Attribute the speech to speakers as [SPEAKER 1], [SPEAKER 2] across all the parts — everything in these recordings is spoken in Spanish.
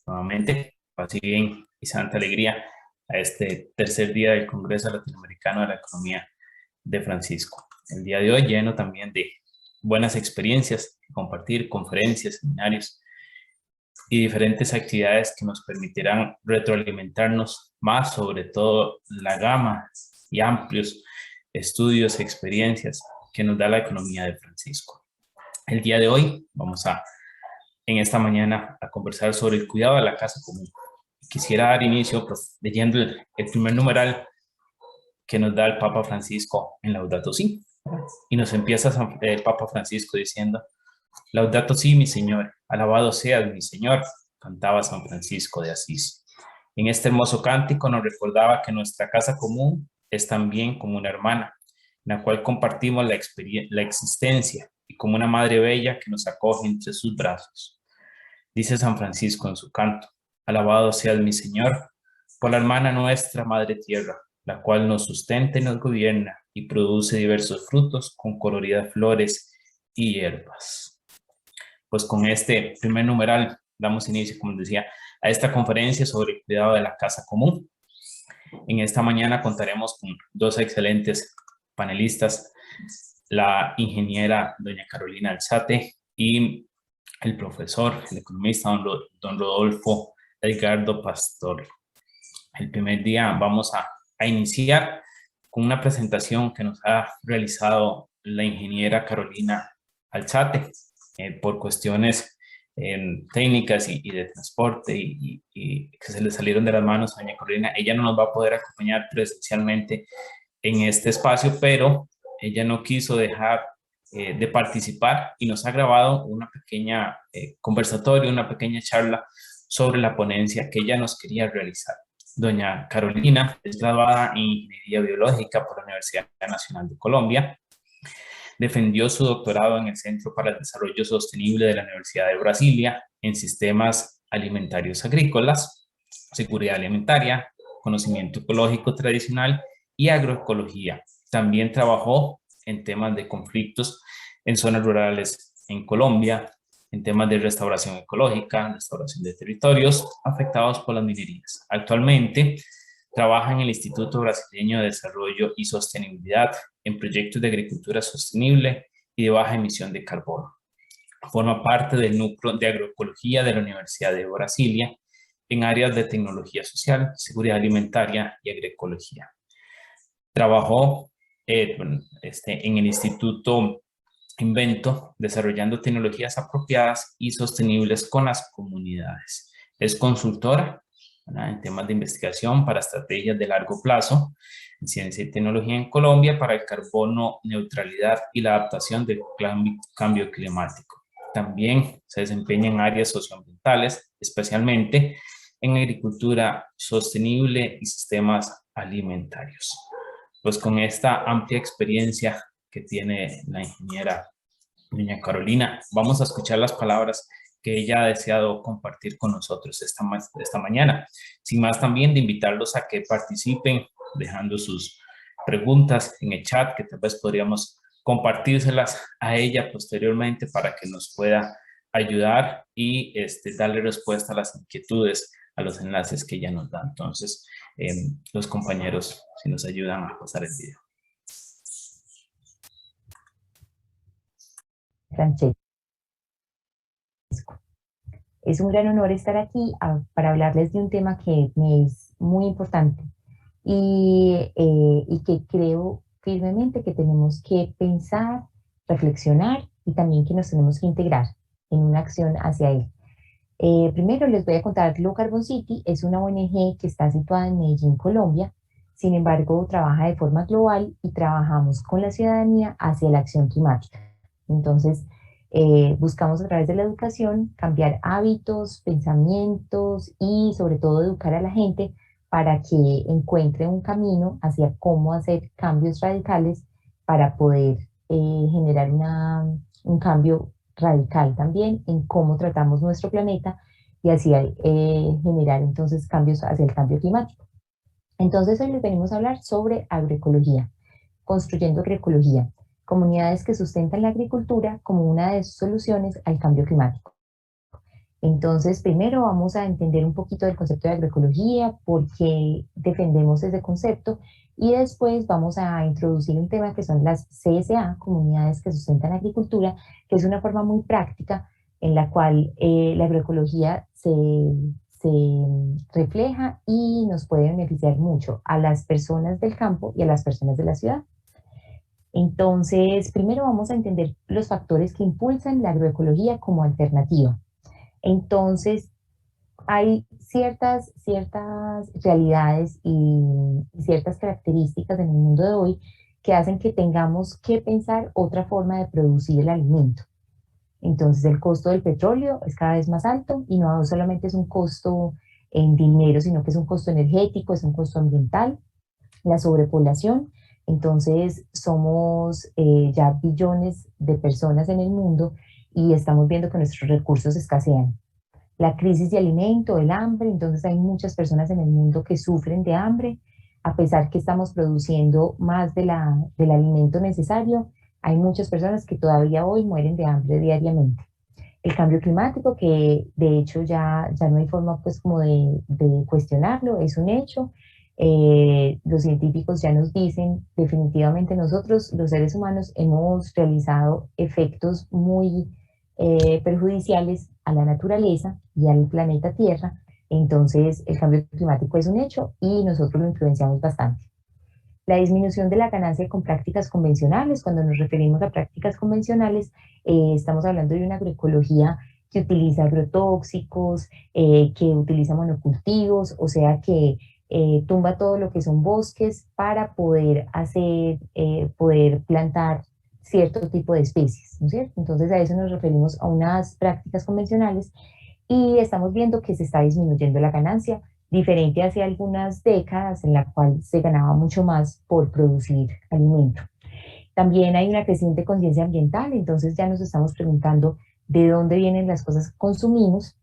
[SPEAKER 1] nuevamente, paz y bien y santa alegría a este tercer día del Congreso Latinoamericano de la Economía de Francisco. El día de hoy lleno también de buenas experiencias, compartir conferencias, seminarios y diferentes actividades que nos permitirán retroalimentarnos más sobre todo la gama y amplios estudios, experiencias que nos da la economía de Francisco. El día de hoy vamos en esta mañana a conversar sobre el cuidado de la casa común. Quisiera dar inicio leyendo el primer numeral que nos da el Papa Francisco en Laudato Si. Y nos empieza el Papa Francisco diciendo: Laudato Si, mi Señor, alabado seas, mi Señor, cantaba San Francisco de Asís. En este hermoso cántico nos recordaba que nuestra casa común es también como una hermana, en la cual compartimos la existencia, y como una madre bella que nos acoge entre sus brazos. Dice San Francisco en su canto: alabado seas, mi Señor, por la hermana nuestra, Madre Tierra, la cual nos sustenta y nos gobierna y produce diversos frutos con coloridas flores y hierbas. Pues con este primer numeral damos inicio, como decía, a esta conferencia sobre el cuidado de la casa común. En esta mañana contaremos con dos excelentes panelistas, la ingeniera doña Carolina Alzate y el profesor, el economista don Rodolfo Edgardo Pastor. El primer día vamos a iniciar con una presentación que nos ha realizado la ingeniera Carolina Alzate. Por cuestiones técnicas y de transporte y que se le salieron de las manos a doña Carolina, ella no nos va a poder acompañar presencialmente en este espacio, pero ella no quiso dejar de participar y nos ha grabado una pequeña conversatorio, una pequeña charla sobre la ponencia que ella nos quería realizar. Doña Carolina es graduada en Ingeniería Biológica por la Universidad Nacional de Colombia. Defendió su doctorado en el Centro para el Desarrollo Sostenible de la Universidad de Brasilia en Sistemas Alimentarios Agrícolas, Seguridad Alimentaria, Conocimiento Ecológico Tradicional y Agroecología. También trabajó en temas de conflictos en zonas rurales en Colombia, en temas de restauración ecológica, restauración de territorios afectados por las minerías. Actualmente trabaja en el Instituto Brasileño de Desarrollo y Sostenibilidad en proyectos de agricultura sostenible y de baja emisión de carbono. Forma parte del núcleo de agroecología de la Universidad de Brasilia en áreas de tecnología social, seguridad alimentaria y agroecología. Trabajó en el Instituto Invento, desarrollando tecnologías apropiadas y sostenibles con las comunidades. Es consultora, ¿verdad?, en temas de investigación para estrategias de largo plazo en ciencia y tecnología en Colombia para el carbono neutralidad y la adaptación del cambio climático. También se desempeña en áreas socioambientales, especialmente en agricultura sostenible y sistemas alimentarios. Pues con esta amplia experiencia que tiene la ingeniera doña Carolina, vamos a escuchar las palabras que ella ha deseado compartir con nosotros esta mañana. Sin más, también de invitarlos a que participen dejando sus preguntas en el chat, que tal vez podríamos compartírselas a ella posteriormente para que nos pueda ayudar y darle respuesta a las inquietudes, a los enlaces que ella nos da. Entonces, los compañeros, si nos ayudan a pasar el video.
[SPEAKER 2] Francesco. Es un gran honor estar aquí para hablarles de un tema que me es muy importante y que creo firmemente que tenemos que pensar, reflexionar y también que nos tenemos que integrar en una acción hacia él. Primero les voy a contar, Low Carbon City es una ONG que está situada en Medellín, Colombia. Sin embargo, trabaja de forma global y trabajamos con la ciudadanía hacia la acción climática. Entonces, buscamos a través de la educación cambiar hábitos, pensamientos y sobre todo educar a la gente para que encuentre un camino hacia cómo hacer cambios radicales para poder generar un cambio radical también en cómo tratamos nuestro planeta y así generar entonces cambios hacia el cambio climático. Entonces hoy les venimos a hablar sobre agroecología, construyendo agroecología, comunidades que sustentan la agricultura como una de sus soluciones al cambio climático. Entonces, primero vamos a entender un poquito del concepto de agroecología, por qué defendemos ese concepto, y después vamos a introducir un tema que son las CSA, Comunidades que Sustentan la Agricultura, que es una forma muy práctica en la cual la agroecología se refleja y nos puede beneficiar mucho a las personas del campo y a las personas de la ciudad. Entonces, primero vamos a entender los factores que impulsan la agroecología como alternativa. Entonces, hay ciertas realidades y ciertas características en el mundo de hoy que hacen que tengamos que pensar otra forma de producir el alimento. Entonces, el costo del petróleo es cada vez más alto y no solamente es un costo en dinero, sino que es un costo energético, es un costo ambiental, la sobrepoblación. Entonces, somos ya billones de personas en el mundo y estamos viendo que nuestros recursos escasean. La crisis de alimento, el hambre, entonces hay muchas personas en el mundo que sufren de hambre, a pesar que estamos produciendo más del alimento necesario, hay muchas personas que todavía hoy mueren de hambre diariamente. El cambio climático, que de hecho ya no hay forma pues como de cuestionarlo, es un hecho. Los científicos ya nos dicen, definitivamente nosotros, los seres humanos, hemos realizado efectos muy perjudiciales a la naturaleza y al planeta Tierra. Entonces, el cambio climático es un hecho y nosotros lo influenciamos bastante. La disminución de la ganancia con prácticas convencionales, cuando nos referimos a prácticas convencionales, estamos hablando de una agroecología que utiliza agrotóxicos, que utiliza monocultivos, o sea que tumba todo lo que son bosques para poder poder plantar cierto tipo de especies, ¿no es cierto? Entonces a eso nos referimos a unas prácticas convencionales y estamos viendo que se está disminuyendo la ganancia, diferente hace algunas décadas en la cual se ganaba mucho más por producir alimento. También hay una creciente conciencia ambiental, entonces ya nos estamos preguntando de dónde vienen las cosas que consumimos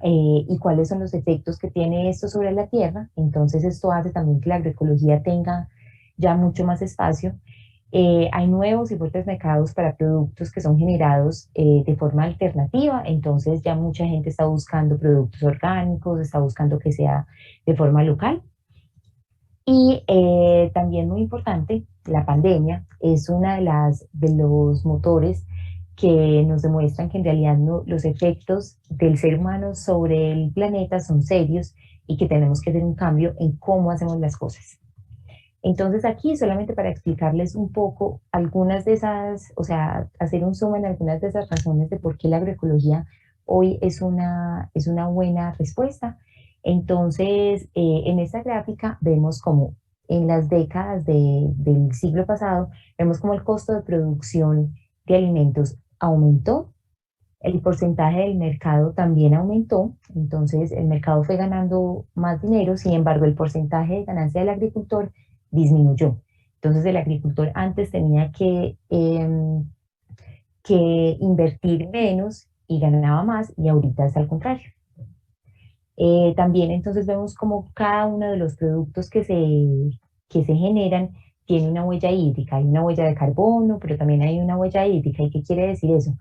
[SPEAKER 2] y cuáles son los efectos que tiene esto sobre la tierra. Entonces esto hace también que la agroecología tenga ya mucho más espacio. Hay nuevos y fuertes mercados para productos que son generados de forma alternativa, entonces ya mucha gente está buscando productos orgánicos, está buscando que sea de forma local. Y también muy importante, la pandemia es una de los motores que nos demuestran que en realidad los efectos del ser humano sobre el planeta son serios y que tenemos que hacer un cambio en cómo hacemos las cosas. Entonces aquí solamente para explicarles un poco algunas de esas, o sea, hacer un zoom en algunas de esas razones de por qué la agroecología hoy es una buena respuesta. Entonces, en esta gráfica vemos como en las décadas del siglo pasado, vemos como el costo de producción de alimentos aumentó, el porcentaje del mercado también aumentó, entonces el mercado fue ganando más dinero, sin embargo el porcentaje de ganancia del agricultor disminuyó. Entonces el agricultor antes tenía que invertir menos y ganaba más y ahorita es al contrario. También entonces vemos como cada uno de los productos que se generan tiene una huella hídrica, hay una huella de carbono, pero también hay una huella hídrica. ¿Y qué quiere decir eso?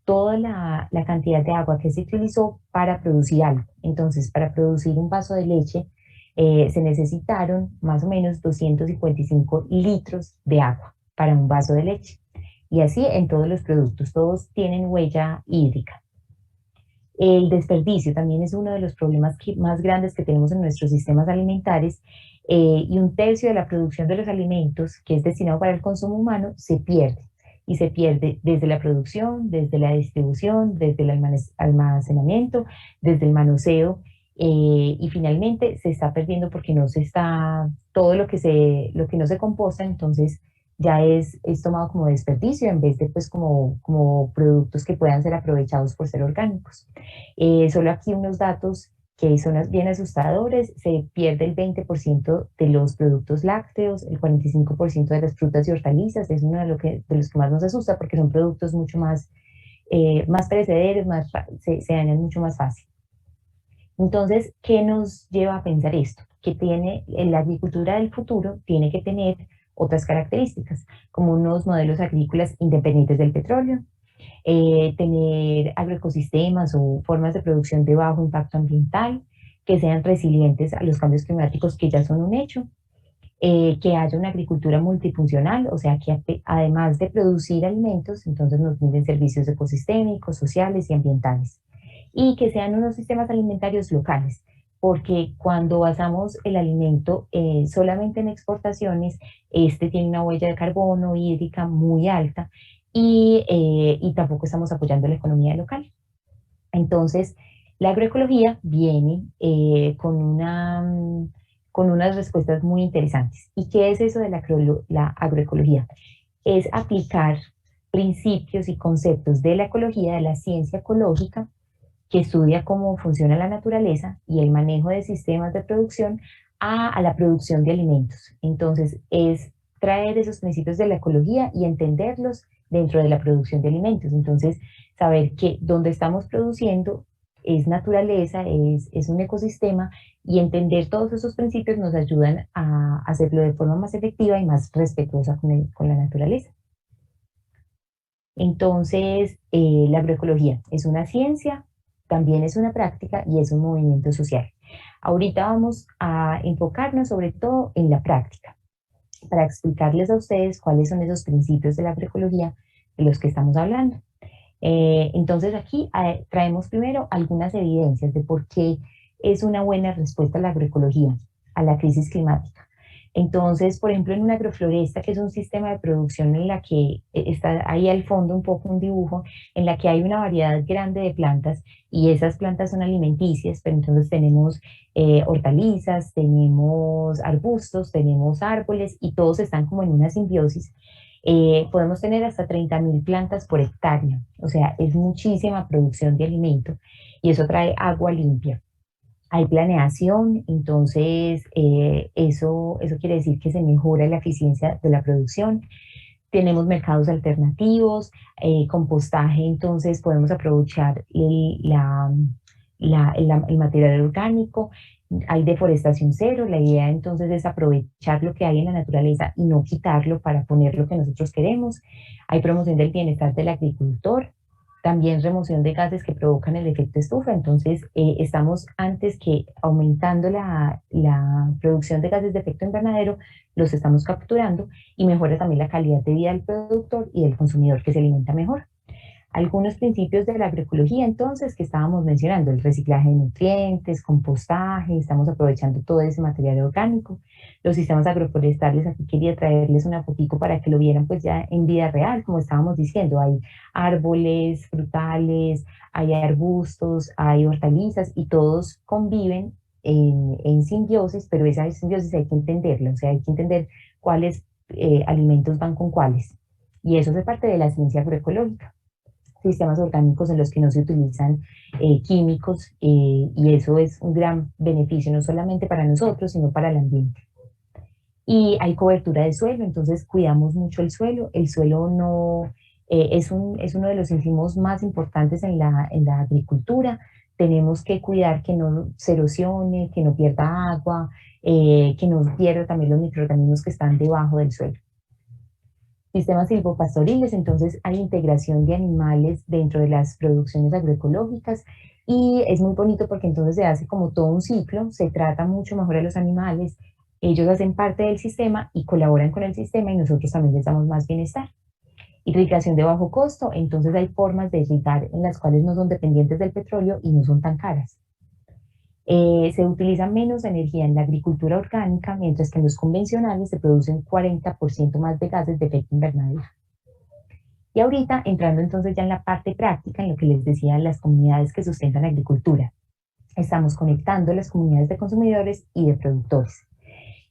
[SPEAKER 2] Toda la cantidad de agua que se utilizó para producir algo. Entonces, para producir un vaso de leche, se necesitaron más o menos 255 litros de agua para un vaso de leche. Y así en todos los productos, todos tienen huella hídrica. El desperdicio también es uno de los problemas más grandes que tenemos en nuestros sistemas alimentarios y un tercio de la producción de los alimentos que es destinado para el consumo humano se pierde. Y se pierde desde la producción, desde la distribución, desde el almacenamiento, desde el manoseo y finalmente se está perdiendo porque no se está, todo lo que no se composta, entonces ya es tomado como desperdicio en vez de pues como productos que puedan ser aprovechados por ser orgánicos. Solo aquí unos datos que son bien asustadores, se pierde el 20% de los productos lácteos, el 45% de las frutas y hortalizas, es uno de los que más nos asusta porque son productos mucho más perecederos, se dañan mucho más fácil. Entonces, ¿qué nos lleva a pensar esto? Que la agricultura del futuro tiene que tener otras características, como unos modelos agrícolas independientes del petróleo, tener agroecosistemas o formas de producción de bajo impacto ambiental que sean resilientes a los cambios climáticos que ya son un hecho, que haya una agricultura multifuncional, o sea, que además de producir alimentos, entonces nos brinden servicios ecosistémicos, sociales y ambientales, y que sean unos sistemas alimentarios locales, porque cuando basamos el alimento solamente en exportaciones, este tiene una huella de carbono hídrica muy alta y tampoco estamos apoyando la economía local. Entonces, la agroecología viene con unas respuestas muy interesantes. ¿Y qué es eso de la agroecología? Es aplicar principios y conceptos de la ecología, de la ciencia ecológica, que estudia cómo funciona la naturaleza y el manejo de sistemas de producción a la producción de alimentos. Entonces, es traer esos principios de la ecología y entenderlos dentro de la producción de alimentos. Entonces, saber que donde estamos produciendo es naturaleza, es un ecosistema, y entender todos esos principios nos ayudan a hacerlo de forma más efectiva y más respetuosa con la naturaleza. Entonces, la agroecología es una ciencia, también es una práctica y es un movimiento social. Ahorita vamos a enfocarnos sobre todo en la práctica, para explicarles a ustedes cuáles son esos principios de la agroecología de los que estamos hablando. Entonces aquí traemos primero algunas evidencias de por qué es una buena respuesta a la agroecología, a la crisis climática. Entonces, por ejemplo, en una agrofloresta, que es un sistema de producción en la que está ahí al fondo un poco un dibujo, en la que hay una variedad grande de plantas y esas plantas son alimenticias, pero entonces tenemos hortalizas, tenemos arbustos, tenemos árboles y todos están como en una simbiosis. Podemos tener hasta 30.000 plantas por hectárea, o sea, es muchísima producción de alimento y eso trae agua limpia. Hay planeación, entonces eso quiere decir que se mejora la eficiencia de la producción. Tenemos mercados alternativos, compostaje, entonces podemos aprovechar el material orgánico. Hay deforestación cero, la idea entonces es aprovechar lo que hay en la naturaleza y no quitarlo para poner lo que nosotros queremos. Hay promoción del bienestar del agricultor, también remoción de gases que provocan el efecto estufa. Entonces, estamos antes que aumentando la producción de gases de efecto invernadero, los estamos capturando y mejora también la calidad de vida del productor y del consumidor que se alimenta mejor. Algunos principios de la agroecología, entonces, que estábamos mencionando: el reciclaje de nutrientes, compostaje, estamos aprovechando todo ese material orgánico, los sistemas agroforestales. Aquí quería traerles una fotico para que lo vieran pues ya en vida real, como estábamos diciendo, hay árboles, frutales, hay arbustos, hay hortalizas y todos conviven en simbiosis, pero esa simbiosis hay que entenderla, o sea, hay que entender cuáles alimentos van con cuáles. Y eso es parte de la ciencia agroecológica, sistemas orgánicos en los que no se utilizan químicos, y eso es un gran beneficio no solamente para nosotros, sino para el ambiente. Y hay cobertura de suelo, entonces cuidamos mucho el suelo. El suelo no, es uno de los insumos más importantes en la agricultura. Tenemos que cuidar que no se erosione, que no pierda agua, que no pierda también los microorganismos que están debajo del suelo. Sistemas silvopastoriles, entonces hay integración de animales dentro de las producciones agroecológicas y es muy bonito porque entonces se hace como todo un ciclo, se trata mucho mejor a los animales, ellos hacen parte del sistema y colaboran con el sistema y nosotros también les damos más bienestar. Irrigación de bajo costo, entonces hay formas de irrigar en las cuales no son dependientes del petróleo y no son tan caras. Se utiliza menos energía en la agricultura orgánica, mientras que en los convencionales se producen 40% más de gases de efecto invernadero. Y ahorita entrando entonces ya en la parte práctica, en lo que les decía, las comunidades que sustentan la agricultura. Estamos conectando las comunidades de consumidores y de productores.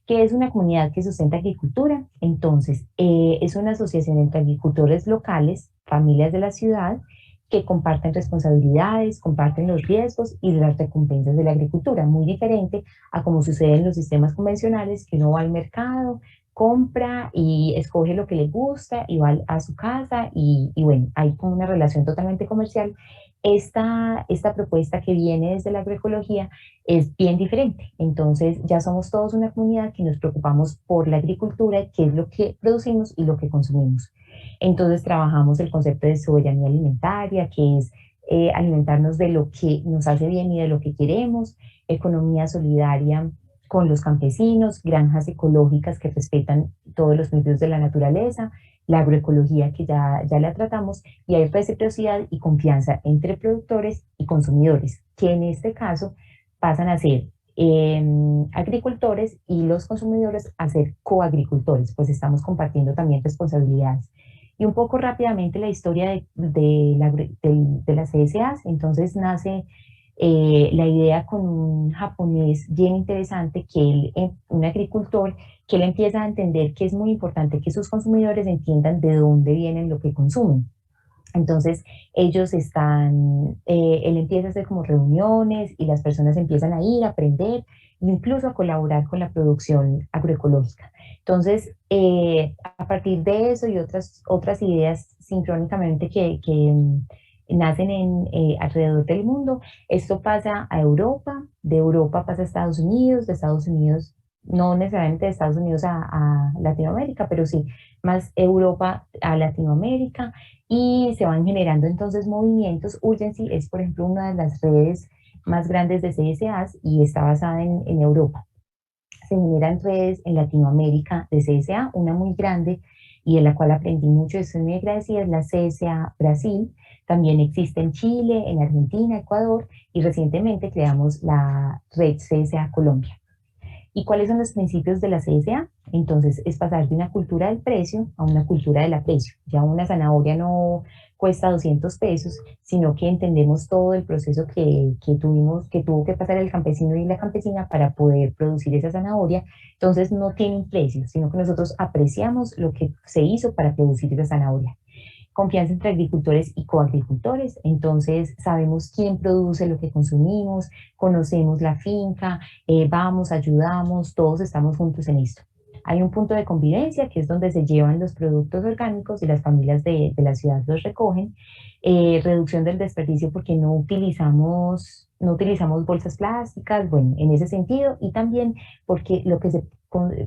[SPEAKER 2] ¿Qué es una comunidad que sustenta agricultura? Entonces, es una asociación entre agricultores locales, familias de la ciudad, que comparten responsabilidades, comparten los riesgos y las recompensas de la agricultura, muy diferente a como sucede en los sistemas convencionales, que uno va al mercado, compra y escoge lo que le gusta y va a su casa y bueno, hay como una relación totalmente comercial. Esta propuesta que viene desde la agroecología es bien diferente. Entonces ya somos todos una comunidad que nos preocupamos por la agricultura, qué es lo que producimos y lo que consumimos. Entonces trabajamos el concepto de soberanía alimentaria, que es alimentarnos de lo que nos hace bien y de lo que queremos, economía solidaria con los campesinos, granjas ecológicas que respetan todos los medios de la naturaleza, la agroecología que ya la tratamos, y hay reciprocidad y confianza entre productores y consumidores, que en este caso pasan a ser agricultores y los consumidores a ser coagricultores, pues estamos compartiendo también responsabilidades. Y un poco rápidamente la historia de las CSAs. Entonces nace la idea con un japonés bien interesante, que él, un agricultor, que él empieza a entender que es muy importante que sus consumidores entiendan de dónde vienen lo que consumen. Entonces, él empieza a hacer como reuniones y las personas empiezan a ir a aprender, incluso a colaborar con la producción agroecológica. Entonces, a partir de eso y otras ideas sincrónicamente que nacen alrededor del mundo, esto pasa a Europa, de Europa pasa a Estados Unidos, de Estados Unidos, no necesariamente de Estados Unidos a Latinoamérica, pero sí más Europa a Latinoamérica, y se van generando entonces movimientos. Urgency es, por ejemplo, una de las redes más grandes de CSAs y está basada en Europa. Se generan redes en Latinoamérica de CSA, una muy grande y en la cual aprendí mucho, estoy muy agradecida, es la CSA Brasil. También existe en Chile, en Argentina, Ecuador, y recientemente creamos la red CSA Colombia. ¿Y cuáles son los principios de la CSA? Entonces, es pasar de una cultura del precio a una cultura del aprecio. Ya una zanahoria no cuesta 200 pesos, sino que entendemos todo el proceso que tuvo que pasar el campesino y la campesina para poder producir esa zanahoria. Entonces, no tiene un precio, sino que nosotros apreciamos lo que se hizo para producir esa zanahoria. Confianza entre agricultores y coagricultores. Entonces sabemos quién produce lo que consumimos, conocemos la finca, vamos, ayudamos, todos estamos juntos en esto. Hay un punto de convivencia, que es donde se llevan los productos orgánicos y las familias de la ciudad los recogen. Reducción del desperdicio, porque no utilizamos bolsas plásticas, bueno, en ese sentido, y también porque lo que se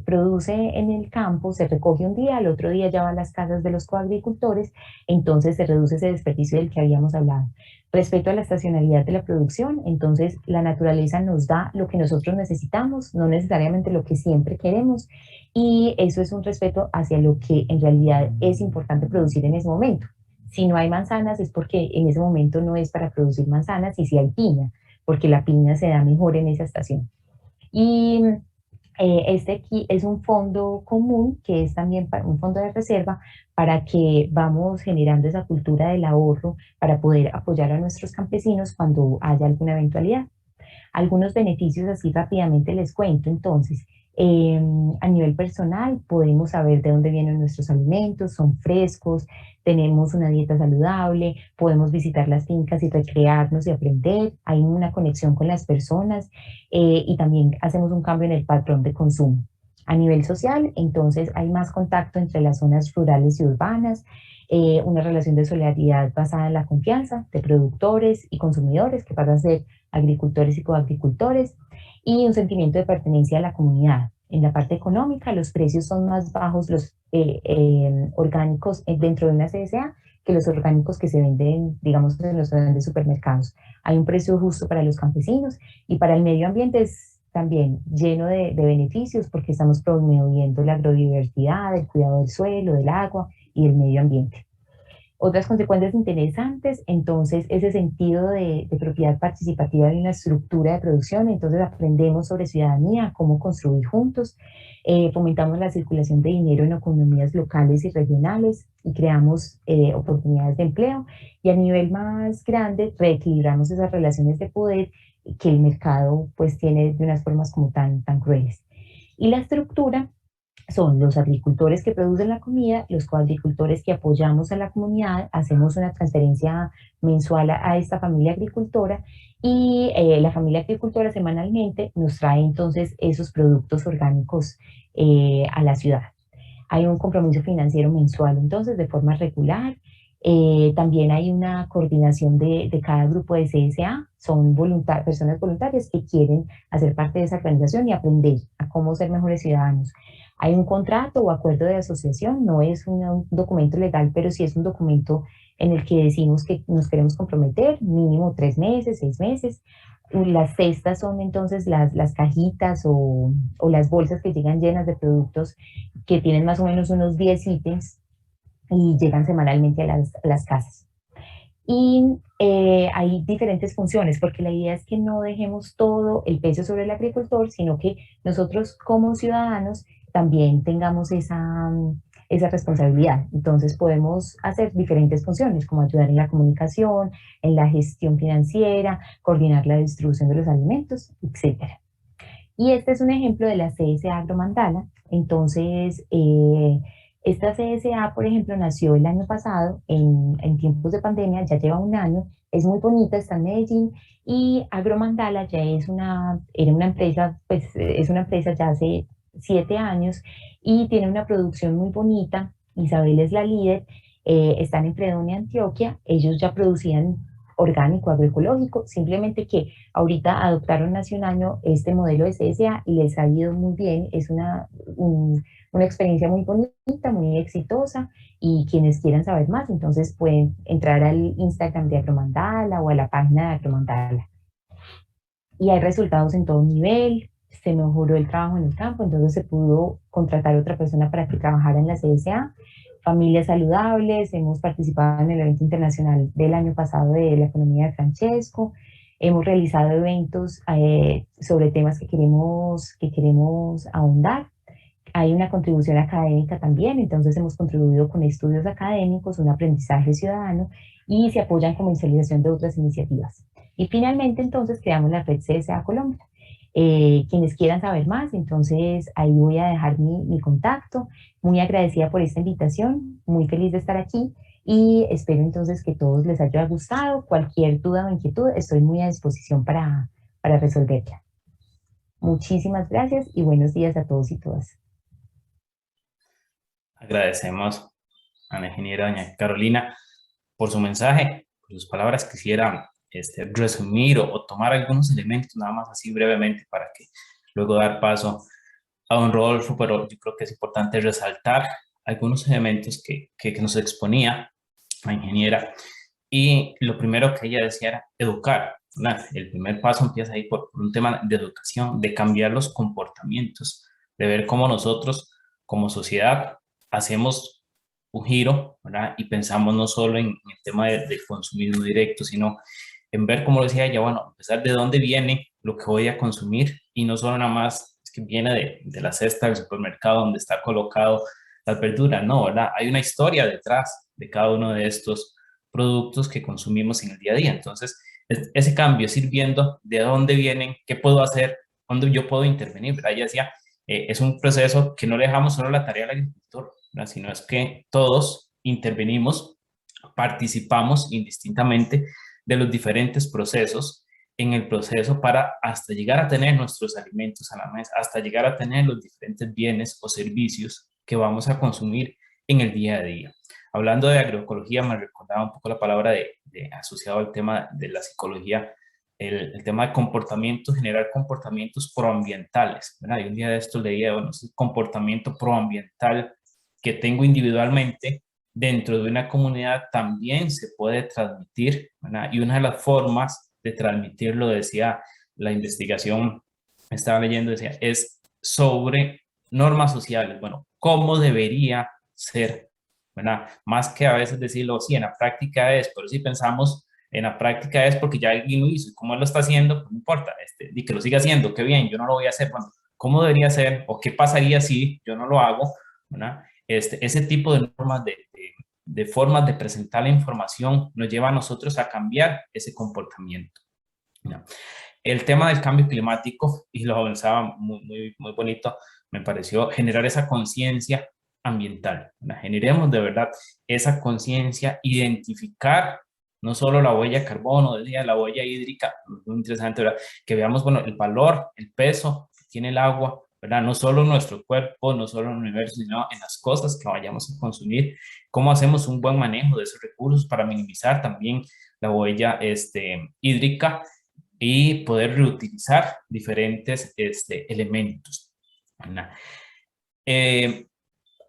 [SPEAKER 2] produce en el campo se recoge un día, al otro día ya va a las casas de los coagricultores, entonces se reduce ese desperdicio del que habíamos hablado. Respecto a la estacionalidad de la producción, entonces la naturaleza nos da lo que nosotros necesitamos, no necesariamente lo que siempre queremos, y eso es un respeto hacia lo que en realidad es importante producir en ese momento. Si no hay manzanas es porque en ese momento no es para producir manzanas, y si hay piña, porque la piña se da mejor en esa estación. Y este aquí es un fondo común, que es también un fondo de reserva, para que vamos generando esa cultura del ahorro para poder apoyar a nuestros campesinos cuando haya alguna eventualidad. Algunos beneficios así rápidamente les cuento. Entonces, a nivel personal podemos saber de dónde vienen nuestros alimentos, son frescos, tenemos una dieta saludable, podemos visitar las fincas y recrearnos y aprender, hay una conexión con las personas, y también hacemos un cambio en el patrón de consumo. A nivel social, entonces hay más contacto entre las zonas rurales y urbanas, una relación de solidaridad basada en la confianza de productores y consumidores, que pasa a ser agricultores y coagricultores, y un sentimiento de pertenencia a la comunidad. En la parte económica, los precios son más bajos, los orgánicos dentro de una CSA, que los orgánicos que se venden, digamos, en los grandes supermercados. Hay un precio justo para los campesinos, y para el medio ambiente es también lleno de beneficios, porque estamos promoviendo la agrodiversidad, el cuidado del suelo, del agua y del medio ambiente. Otras consecuencias interesantes, entonces, ese sentido de propiedad participativa de una estructura de producción. Entonces aprendemos sobre ciudadanía, cómo construir juntos, fomentamos la circulación de dinero en economías locales y regionales, y creamos oportunidades de empleo, y a nivel más grande reequilibramos esas relaciones de poder que el mercado pues tiene de unas formas como tan crueles. Y la estructura son los agricultores que producen la comida, los coagricultores que apoyamos a la comunidad, hacemos una transferencia mensual a esta familia agricultora, y la familia agricultora semanalmente nos trae entonces esos productos orgánicos a la ciudad. Hay un compromiso financiero mensual entonces de forma regular, También hay una coordinación de cada grupo de CSA, son personas voluntarias que quieren hacer parte de esa organización y aprender a cómo ser mejores ciudadanos. Hay un contrato o acuerdo de asociación, no es un documento legal, pero sí es un documento en el que decimos que nos queremos comprometer, mínimo 3 meses, 6 meses. Las cestas son entonces las cajitas o las bolsas que llegan llenas de productos que tienen más o menos unos 10 ítems y llegan semanalmente a las casas. Y hay diferentes funciones, porque la idea es que no dejemos todo el peso sobre el agricultor, sino que nosotros como ciudadanos también tengamos esa responsabilidad. Entonces podemos hacer diferentes funciones, como ayudar en la comunicación, en la gestión financiera, coordinar la distribución de los alimentos, etcétera. Y este es un ejemplo de la CSA Agromandala. Entonces, esta CSA, por ejemplo, nació el año pasado, en tiempos de pandemia, ya lleva un año, es muy bonita, está en Medellín, y Agromandala ya era una empresa, pues es una empresa ya hace 7 años, y tiene una producción muy bonita. Isabel es la líder, están en Fredonia, Antioquia, ellos ya producían orgánico, agroecológico, simplemente que ahorita adoptaron hace un año este modelo de CSA y les ha ido muy bien. Es una experiencia muy bonita, muy exitosa, y quienes quieran saber más, entonces pueden entrar al Instagram de Agromandala o a la página de Agromandala. Y hay resultados en todo nivel, se mejoró el trabajo en el campo, entonces se pudo contratar a otra persona para que trabajara en la CSA. Familias saludables, hemos participado en el evento internacional del año pasado de la economía de Francesco, hemos realizado eventos sobre temas que queremos ahondar. Hay una contribución académica también, entonces hemos contribuido con estudios académicos, un aprendizaje ciudadano, y se apoyan comercialización de otras iniciativas. Y finalmente entonces creamos la red CSA Colombia. Quienes quieran saber más, entonces ahí voy a dejar mi contacto. Muy agradecida por esta invitación, muy feliz de estar aquí, y espero entonces que a todos les haya gustado. Cualquier duda o inquietud, estoy muy a disposición para resolverla. Muchísimas gracias y buenos días a todos y todas.
[SPEAKER 1] Agradecemos a la ingeniera doña Carolina por su mensaje, por sus palabras. Quisiera resumir o tomar algunos elementos nada más así brevemente para que luego dar paso a don Rodolfo, pero yo creo que es importante resaltar algunos elementos que nos exponía la ingeniera. Y lo primero que ella decía era educar, ¿verdad? El primer paso empieza ahí por un tema de educación, de cambiar los comportamientos, de ver cómo nosotros como sociedad hacemos un giro, ¿verdad? Y pensamos no solo en el tema de consumismo directo, sino en ver, como decía ella, bueno, a pesar de dónde viene lo que voy a consumir, y no solo nada más es que viene de la cesta del supermercado donde está colocado las verduras, no, ¿verdad? Hay una historia detrás de cada uno de estos productos que consumimos en el día a día. Entonces, ese cambio es ir viendo de dónde vienen, qué puedo hacer, dónde yo puedo intervenir, ¿verdad? Ella decía, es un proceso que no le dejamos solo la tarea al agricultor, ¿verdad? Sino es que todos intervenimos, participamos indistintamente de los diferentes procesos en el proceso para hasta llegar a tener nuestros alimentos a la mesa, hasta llegar a tener los diferentes bienes o servicios que vamos a consumir en el día a día. Hablando de agroecología, me recordaba un poco la palabra asociado al tema de la psicología, el tema de comportamientos, generar comportamientos proambientales, ¿verdad? Y un día de esto leía, bueno, ese comportamiento proambiental que tengo individualmente dentro de una comunidad también se puede transmitir, ¿verdad? Y una de las formas de transmitirlo, decía la investigación, estaba leyendo, decía, es sobre normas sociales. Bueno, ¿cómo debería ser? ¿Verdad? Más que a veces decirlo, sí, en la práctica es, pero si pensamos en la práctica es porque ya alguien lo hizo, y como él lo está haciendo, pues no importa, y que lo siga haciendo, qué bien, yo no lo voy a hacer. Bueno, ¿cómo debería ser o qué pasaría si yo no lo hago? ¿Verdad? Ese tipo de normas, de formas de presentar la información nos lleva a nosotros a cambiar ese comportamiento. ¿No? El tema del cambio climático, y lo avanzaba muy, muy, muy bonito, me pareció generar esa conciencia ambiental. ¿No? Generemos de verdad esa conciencia, identificar no solo la huella de carbono, decía, la huella hídrica, muy interesante, ¿verdad? Que veamos, bueno, el valor, el peso que tiene el agua ¿verdad? No solo en nuestro cuerpo, no solo en el universo, sino en las cosas que vayamos a consumir, cómo hacemos un buen manejo de esos recursos para minimizar también la huella hídrica y poder reutilizar diferentes elementos, ¿verdad? Eh,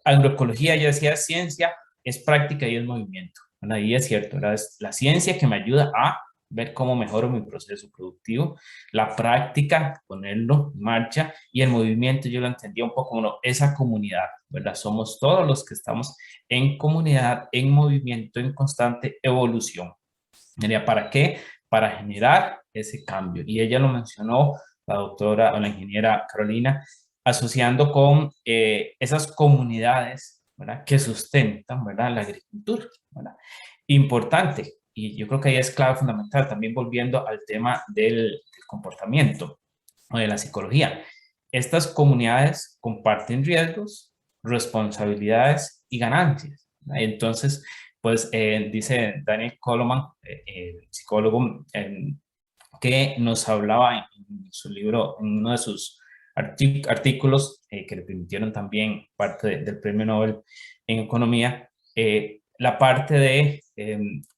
[SPEAKER 1] Agroecología, ya decía, ciencia, es práctica y es movimiento, ¿verdad? Y es cierto, ¿verdad? Es la ciencia que me ayuda a ver cómo mejoro mi proceso productivo, la práctica, ponerlo en marcha, y el movimiento yo lo entendía un poco como esa comunidad, ¿verdad? Somos todos los que estamos en comunidad, en movimiento, en constante evolución. ¿Para qué? Para generar ese cambio. Y ella lo mencionó, la doctora o la ingeniera Carolina, asociando con esas comunidades, ¿verdad? Que sustentan, ¿verdad? La agricultura, ¿verdad? Importante, y yo creo que ahí es clave fundamental, también volviendo al tema del comportamiento o de la psicología. Estas comunidades comparten riesgos, responsabilidades y ganancias, ¿verdad? Entonces, pues dice Daniel Goleman, el psicólogo, que nos hablaba en su libro, en uno de sus artículos que le permitieron también parte del Premio Nobel en Economía, la parte de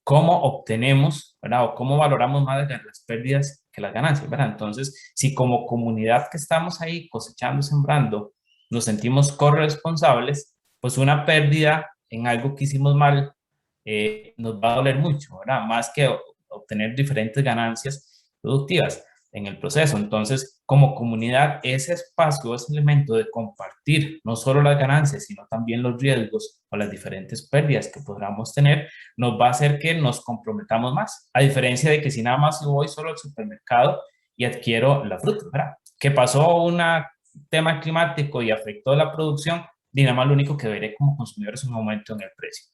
[SPEAKER 1] cómo obtenemos, ¿verdad? O cómo valoramos más las pérdidas que las ganancias, ¿verdad? Entonces, si como comunidad que estamos ahí cosechando, sembrando, nos sentimos corresponsables, pues una pérdida en algo que hicimos mal nos va a doler mucho, ¿verdad? Más que obtener diferentes ganancias productivas en el proceso. Entonces, como comunidad, ese espacio, ese elemento de compartir no solo las ganancias, sino también los riesgos o las diferentes pérdidas que podamos tener, nos va a hacer que nos comprometamos más, a diferencia de que si nada más voy solo al supermercado y adquiero la fruta, ¿verdad? Que pasó un tema climático y afectó la producción, y nada más lo único que veré como consumidor es un aumento en el precio.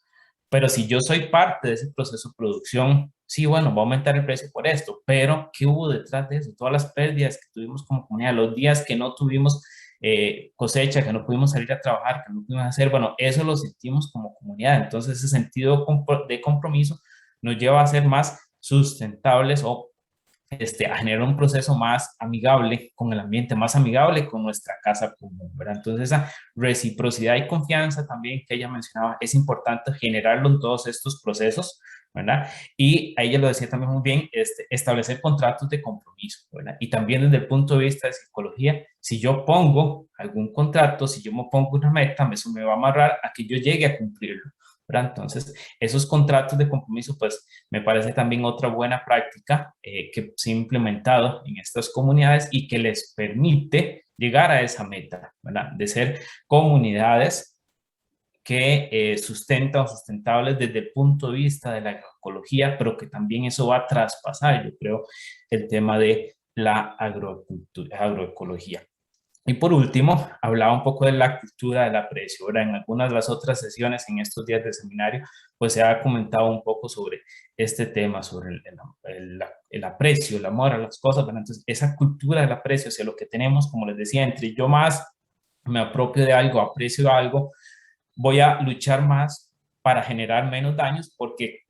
[SPEAKER 1] Pero si yo soy parte de ese proceso de producción, sí, bueno, va a aumentar el precio por esto, pero ¿qué hubo detrás de eso? Todas las pérdidas que tuvimos como comunidad, los días que no tuvimos cosecha, que no pudimos salir a trabajar, que no pudimos hacer, bueno, eso lo sentimos como comunidad. Entonces, ese sentido de compromiso nos lleva a ser más sustentables o a generar un proceso más amigable con el ambiente, más amigable con nuestra casa común, ¿verdad? Entonces, esa reciprocidad y confianza también que ella mencionaba, es importante generarlo en todos estos procesos, ¿verdad? Y a ella lo decía también muy bien, establecer contratos de compromiso, ¿verdad? Y también desde el punto de vista de psicología, si yo pongo algún contrato, si yo me pongo una meta, eso me va a amarrar a que yo llegue a cumplirlo, ¿verdad? Entonces, esos contratos de compromiso, pues, me parece también otra buena práctica que se ha implementado en estas comunidades y que les permite llegar a esa meta, ¿verdad? De ser comunidades que sustentan o sustentables desde el punto de vista de la agroecología, pero que también eso va a traspasar, yo creo, el tema de la agroecología. Y por último, hablaba un poco de la cultura del aprecio. Ahora, en algunas de las otras sesiones en estos días de seminario, pues se ha comentado un poco sobre este tema, sobre el aprecio, el amor a las cosas. ¿Verdad? Entonces, esa cultura del aprecio hacia lo que tenemos, como les decía, entre yo más me apropio de algo, aprecio algo, voy a luchar más para generar menos daños porque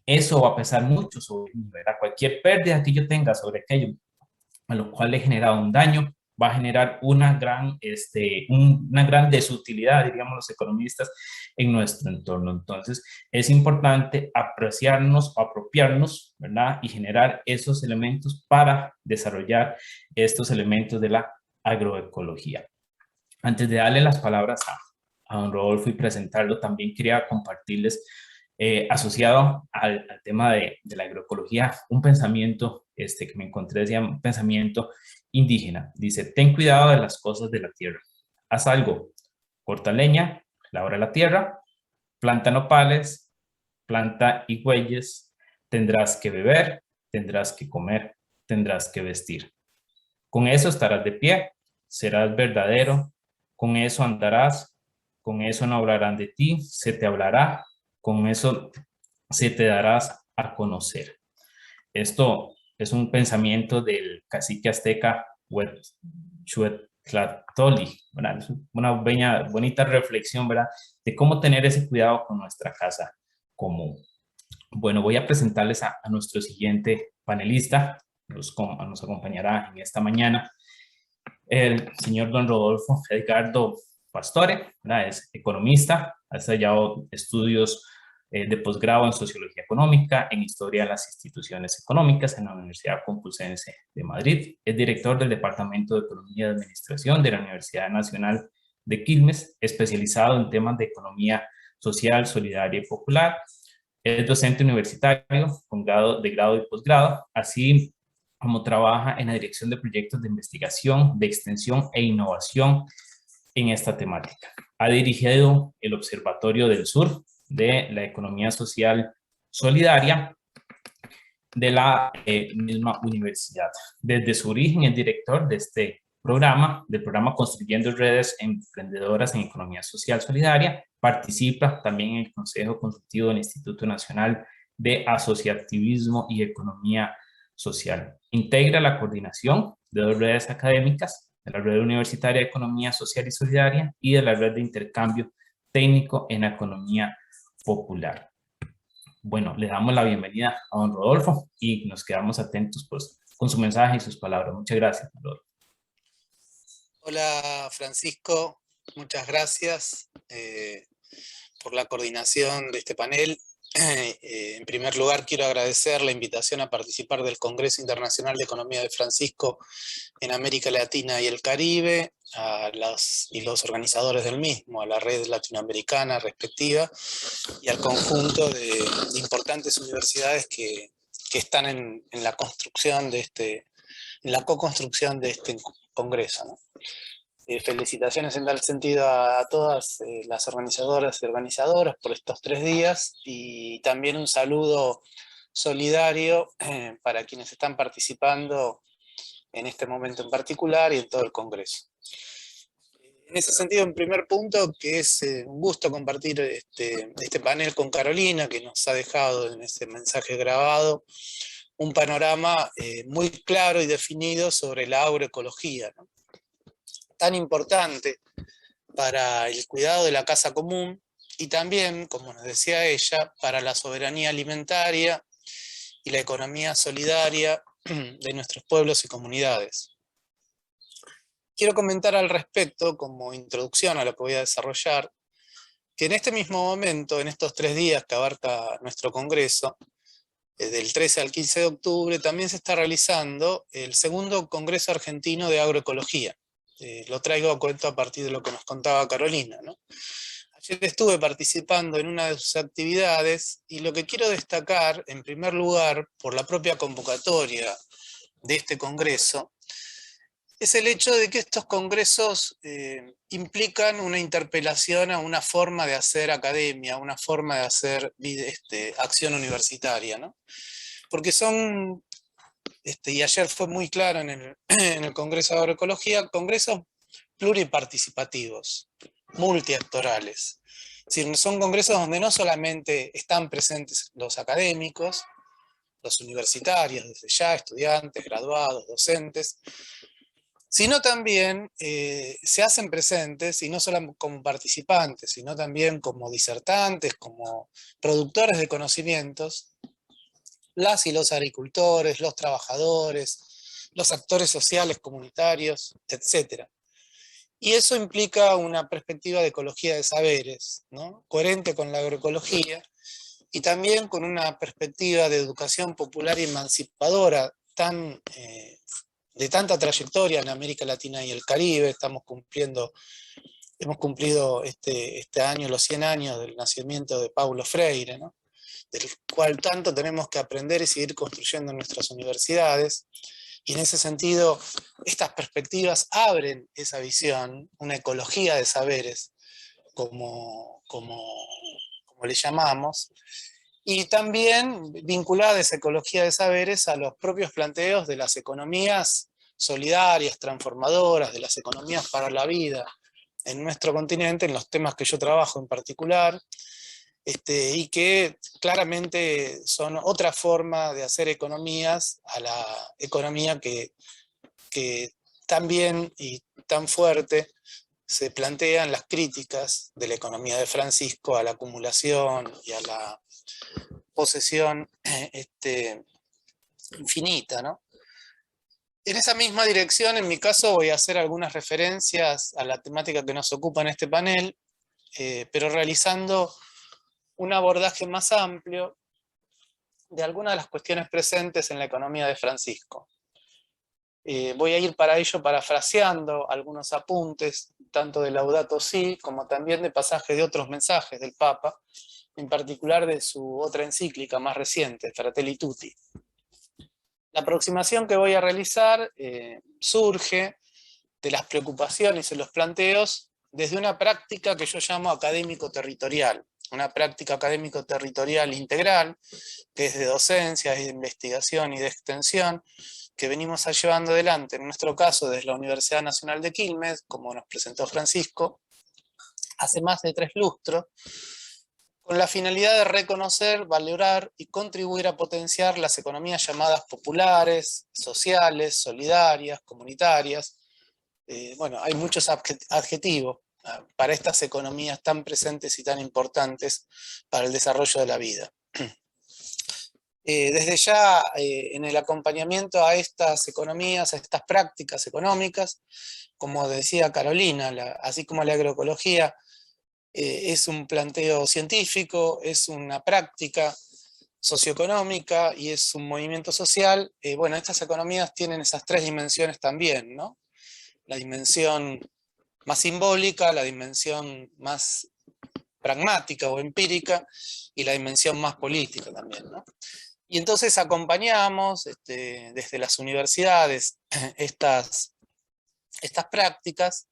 [SPEAKER 1] eso va a pesar mucho sobre mí, ¿verdad? Cualquier pérdida que yo tenga sobre aquello a lo cual le genera un daño, va a generar una gran desutilidad, diríamos los economistas, en nuestro entorno. Entonces, es importante apreciarnos, apropiarnos, ¿verdad? Y generar esos elementos para desarrollar estos elementos de la agroecología. Antes de darle las palabras a don Rodolfo y presentarlo, también quería compartirles, asociado al tema de la agroecología, un pensamiento que me encontré, decía, un pensamiento indígena. Dice, ten cuidado de las cosas de la tierra. Haz algo, corta leña, labra la tierra, planta nopales, planta higüeyes, tendrás que beber, tendrás que comer, tendrás que vestir. Con eso estarás de pie, serás verdadero, con eso andarás, con eso no hablarán de ti, se te hablará, con eso se te darás a conocer. Esto es un pensamiento del cacique azteca Huitzilopochtli, ¿verdad? Es una bonita reflexión, ¿verdad? De cómo tener ese cuidado con nuestra casa común. Bueno, voy a presentarles a nuestro siguiente panelista, nos acompañará en esta mañana. el señor don Rodolfo Edgardo Pastore, ¿verdad? Es economista, ha desarrollado estudios de posgrado en Sociología Económica, en Historia de las Instituciones Económicas en la Universidad Complutense de Madrid. Es director del Departamento de Economía y Administración de la Universidad Nacional de Quilmes, especializado en temas de economía social, solidaria y popular. Es docente universitario con grado de grado y posgrado, así como trabaja en la dirección de proyectos de investigación, de extensión e innovación en esta temática. Ha dirigido el Observatorio del Sur de la Economía Social Solidaria de la misma universidad. Desde su origen es director de este programa, del programa Construyendo Redes Emprendedoras en Economía Social Solidaria. Participa también en el Consejo Consultivo del Instituto Nacional de Asociativismo y Economía Social. Integra la coordinación de 2 redes académicas, de la Red Universitaria de Economía Social y Solidaria y de la Red de Intercambio Técnico en Economía Popular. Bueno, le damos la bienvenida a don Rodolfo y nos quedamos atentos pues, con su mensaje y sus palabras. Muchas gracias, Rodolfo.
[SPEAKER 3] Hola, Francisco. Muchas gracias por la coordinación de este panel. En primer lugar, quiero agradecer la invitación a participar del Congreso Internacional de Economía de Francisco en América Latina y el Caribe, a los organizadores del mismo, a la red latinoamericana respectiva y al conjunto de importantes universidades que están en la construcción de en la co-construcción de este congreso, ¿no? Felicitaciones en tal sentido a todas las organizadoras y organizadoras por estos 3 días, y también un saludo solidario para quienes están participando en este momento en particular y en todo el Congreso. En ese sentido, en primer punto, que es un gusto compartir este panel con Carolina, que nos ha dejado en ese mensaje grabado un panorama muy claro y definido sobre la agroecología, ¿no? Tan importante para el cuidado de la casa común y también, como nos decía ella, para la soberanía alimentaria y la economía solidaria de nuestros pueblos y comunidades. Quiero comentar al respecto, como introducción a lo que voy a desarrollar, que en este mismo momento, en estos 3 días que abarca nuestro congreso, del 13 al 15 de octubre, también se está realizando el segundo Congreso Argentino de Agroecología. Lo traigo a cuento a partir de lo que nos contaba Carolina, ¿no? Ayer estuve participando en una de sus actividades y lo que quiero destacar, en primer lugar, por la propia convocatoria de este congreso, es el hecho de que estos congresos implican una interpelación a una forma de hacer academia, una forma de hacer acción universitaria, ¿no? Porque son, y ayer fue muy claro en el Congreso de Agroecología, congresos pluriparticipativos, multiactorales. Es decir, son congresos donde no solamente están presentes los académicos, los universitarios, desde ya, estudiantes, graduados, docentes, sino también se hacen presentes, y no solo como participantes, sino también como disertantes, como productores de conocimientos, las y los agricultores, los trabajadores, los actores sociales, comunitarios, etc. Y eso implica una perspectiva de ecología de saberes, ¿no? Coherente con la agroecología, y también con una perspectiva de educación popular y emancipadora de tanta trayectoria en América Latina y el Caribe. Hemos cumplido este año los 100 años del nacimiento de Paulo Freire, ¿no? Del cual tanto tenemos que aprender y seguir construyendo en nuestras universidades. Y en ese sentido, estas perspectivas abren esa visión, una ecología de saberes, como le llamamos, y también vinculada esa ecología de saberes a los propios planteos de las economías solidarias, transformadoras, de las economías para la vida en nuestro continente, en los temas que yo trabajo en particular, y que claramente son otra forma de hacer economías a la economía que tan bien y tan fuerte se plantean las críticas de la economía de Francisco a la acumulación y a la posesión infinita, ¿no? En esa misma dirección, en mi caso, voy a hacer algunas referencias a la temática que nos ocupa en este panel, pero realizando un abordaje más amplio de algunas de las cuestiones presentes en la economía de Francisco. Voy a ir para ello parafraseando algunos apuntes, tanto de Laudato Si, como también de pasajes de otros mensajes del Papa, en particular de su otra encíclica más reciente, Fratelli Tutti. La aproximación que voy a realizar surge de las preocupaciones y los planteos desde una práctica que yo llamo académico-territorial, una práctica académico-territorial integral, que es de docencia, es de investigación y de extensión, que venimos llevando adelante, en nuestro caso, desde la Universidad Nacional de Quilmes, como nos presentó Francisco, hace más de 3 lustros, con la finalidad de reconocer, valorar y contribuir a potenciar las economías llamadas populares, sociales, solidarias, comunitarias. Bueno, hay muchos adjetivos para estas economías tan presentes y tan importantes para el desarrollo de la vida. Desde ya, en el acompañamiento a estas economías, a estas prácticas económicas, como decía Carolina, así como la agroecología, es un planteo científico, es una práctica socioeconómica y es un movimiento social. Bueno, estas economías tienen esas 3 dimensiones también, ¿no? La dimensión más simbólica, la dimensión más pragmática o empírica y la dimensión más política también, ¿no? Y entonces acompañamos desde las universidades estas prácticas,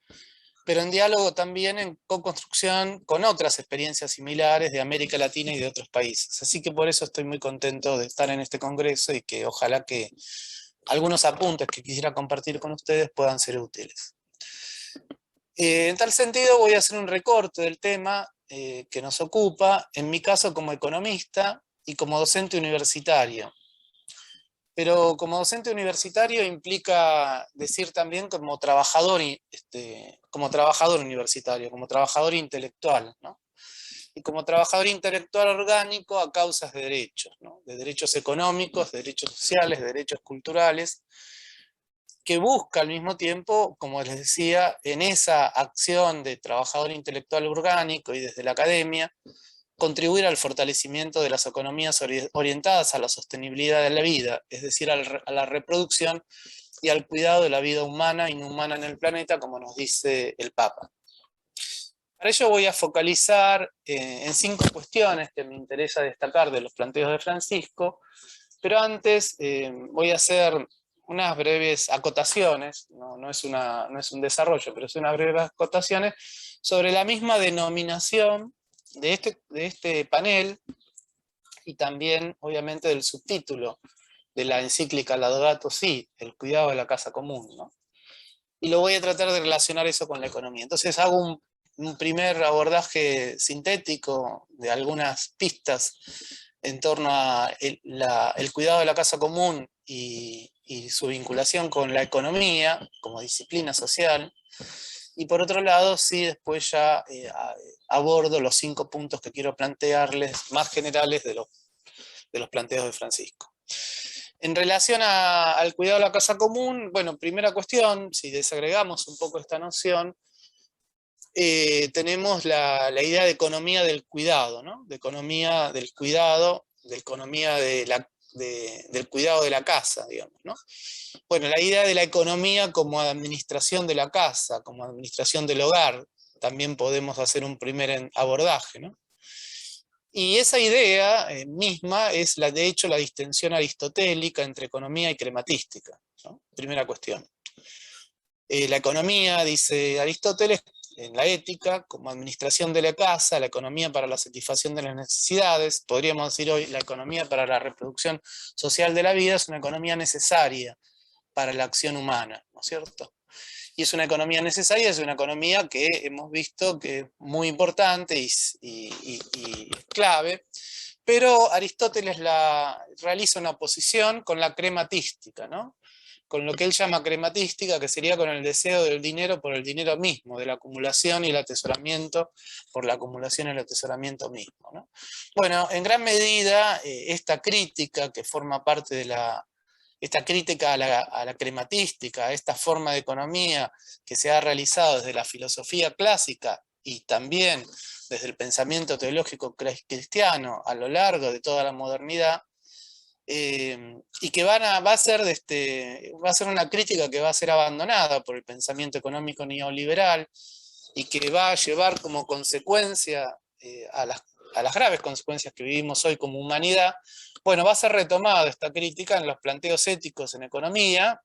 [SPEAKER 3] pero en diálogo también en co-construcción con otras experiencias similares de América Latina y de otros países. Así que por eso estoy muy contento de estar en este congreso y que ojalá que algunos apuntes que quisiera compartir con ustedes puedan ser útiles. En tal sentido voy a hacer un recorte del tema que nos ocupa, en mi caso como economista y como docente universitario. Pero como docente universitario implica decir también como trabajador universitario, como trabajador intelectual, ¿no? Y como trabajador intelectual orgánico a causas de derechos, ¿no? De derechos económicos, de derechos sociales, de derechos culturales, que busca al mismo tiempo, como les decía, en esa acción de trabajador intelectual orgánico y desde la academia, contribuir al fortalecimiento de las economías orientadas a la sostenibilidad de la vida, es decir, a la reproducción y al cuidado de la vida humana e inhumana en el planeta, como nos dice el Papa. Para ello voy a focalizar en 5 cuestiones que me interesa destacar de los planteos de Francisco, pero antes voy a hacer unas breves acotaciones, no es un desarrollo, pero son unas breves acotaciones sobre la misma denominación de este panel y también, obviamente, del subtítulo de la encíclica Laudato Si, el cuidado de la casa común, ¿no? Y lo voy a tratar de relacionar eso con la economía. Entonces hago un primer abordaje sintético de algunas pistas en torno a el cuidado de la casa común y su vinculación con la economía como disciplina social. Y por otro lado, sí, después ya abordo los 5 puntos que quiero plantearles más generales de los planteos de Francisco. En relación al cuidado de la casa común, bueno, primera cuestión, si desagregamos un poco esta noción, tenemos la idea de economía del cuidado, ¿no? De economía del cuidado, de economía del cuidado de la casa, digamos, ¿no? Bueno, la idea de la economía como administración de la casa, como administración del hogar, también podemos hacer un primer abordaje, ¿no? Y esa idea misma es, de hecho, la distensión aristotélica entre economía y crematística, ¿no? Primera cuestión. La economía, dice Aristóteles, en la ética, como administración de la casa, la economía para la satisfacción de las necesidades, podríamos decir hoy, la economía para la reproducción social de la vida es una economía necesaria para la acción humana, ¿no es cierto? Y es una economía necesaria, es una economía que hemos visto que es muy importante y clave, pero Aristóteles realiza una oposición con la crematística, ¿no? Con lo que él llama crematística, que sería con el deseo del dinero por el dinero mismo, de la acumulación y el atesoramiento por la acumulación y el atesoramiento mismo, ¿no? Bueno, en gran medida esta crítica que forma parte de la esta crítica a la crematística, a esta forma de economía que se ha realizado desde la filosofía clásica y también desde el pensamiento teológico cristiano a lo largo de toda la modernidad, y que va a ser una crítica que va a ser abandonada por el pensamiento económico neoliberal y que va a llevar como consecuencia a las graves consecuencias que vivimos hoy como humanidad. Bueno, va a ser retomada esta crítica en los planteos éticos en economía,